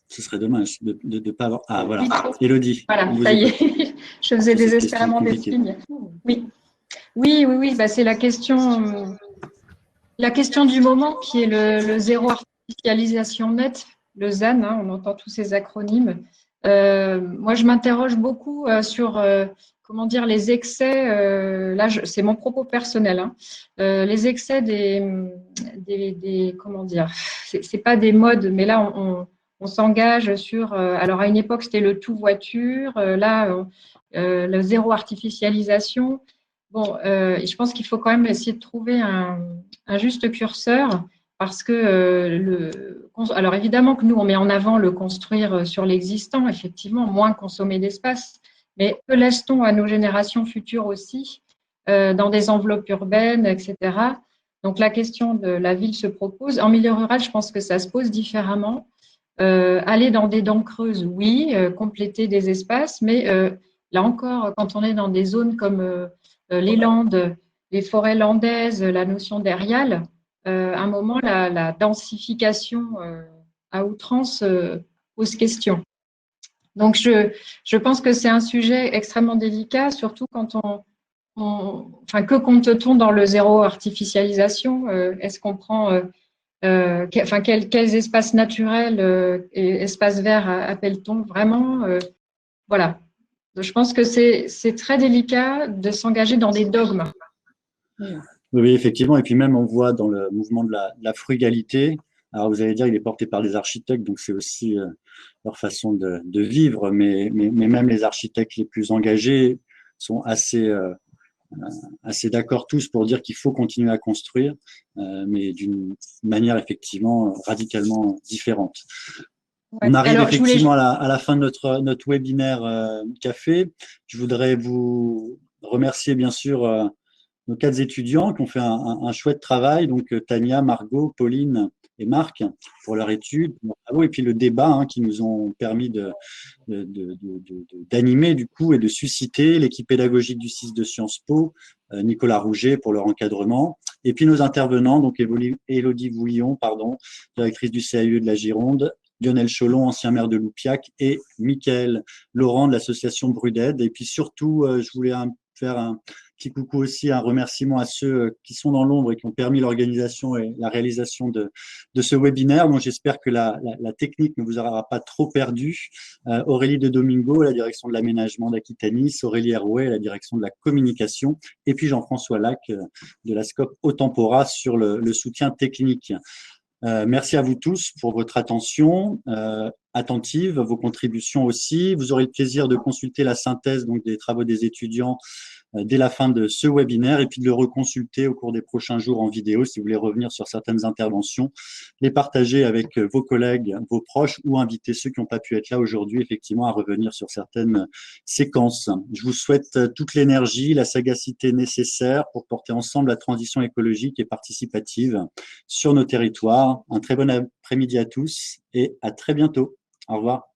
Ce serait dommage de ne pas avoir… Ah, voilà. Élodie. Voilà, ça y est. Je faisais désespérément des signes. Oui. Bah, c'est la question du moment qui est le zéro artificialisation nette, le ZAN, hein, on entend tous ces acronymes. Moi, je m'interroge beaucoup sur les excès. Là, c'est mon propos personnel. Hein, les excès c'est pas des modes, mais là, on s'engage sur. Alors, à une époque, c'était le tout voiture. Là, le zéro artificialisation. Bon, je pense qu'il faut quand même essayer de trouver un juste curseur. Parce que, alors évidemment que nous, on met en avant le construire sur l'existant, effectivement, moins consommer d'espace, mais que laisse-t-on à nos générations futures aussi, dans des enveloppes urbaines, etc. Donc, la question de la ville se propose. En milieu rural, je pense que ça se pose différemment. Aller dans des dents creuses, oui, compléter des espaces, mais là encore, quand on est dans des zones comme les Landes, les forêts landaises, la notion d'aérial, à un moment, la densification à outrance pose question. Donc, je pense que c'est un sujet extrêmement délicat, surtout quand que compte-t-on dans le zéro artificialisation? Est-ce qu'on prend quels espaces naturels et espaces verts appelle-t-on vraiment Voilà. Je pense que c'est très délicat de s'engager dans des dogmes. Oui, effectivement. Et puis même, on voit dans le mouvement de la frugalité, alors vous allez dire, il est porté par des architectes, donc c'est aussi leur façon de vivre, mais même les architectes les plus engagés sont assez d'accord tous pour dire qu'il faut continuer à construire, mais d'une manière effectivement radicalement différente. On arrive effectivement à la fin de notre webinaire café. Je voudrais vous remercier bien sûr nos 4 étudiants qui ont fait un chouette travail, donc Tania, Margot, Pauline et Marc, pour leur étude, et puis le débat qui nous ont permis d'animer du coup et de susciter l'équipe pédagogique du 6 de Sciences Po, Nicolas Rouget pour leur encadrement, et puis nos intervenants, donc Élodie Vouillon, directrice du CAUE de la Gironde, Lionel Cholon, ancien maire de Loupiac, et Mickaël Laurent de l'association Bruded. Et puis surtout, je voulais faire un petit coucou aussi, un remerciement à ceux qui sont dans l'ombre et qui ont permis l'organisation et la réalisation de ce webinaire. Bon, j'espère que la technique ne vous aura pas trop perdu. Aurélie de Domingo, la direction de l'aménagement d'Aquitanis, Aurélie Herouet, la direction de la communication, et puis Jean-François Lac de la SCOP Otempora sur le soutien technique. Merci à vous tous pour votre attention attentive, vos contributions aussi. Vous aurez le plaisir de consulter la synthèse donc, des travaux des étudiants dès la fin de ce webinaire et puis de le reconsulter au cours des prochains jours en vidéo si vous voulez revenir sur certaines interventions, les partager avec vos collègues, vos proches ou inviter ceux qui n'ont pas pu être là aujourd'hui effectivement à revenir sur certaines séquences. Je vous souhaite toute l'énergie, la sagacité nécessaire pour porter ensemble la transition écologique et participative sur nos territoires. Un très bon après-midi à tous et à très bientôt. Au revoir.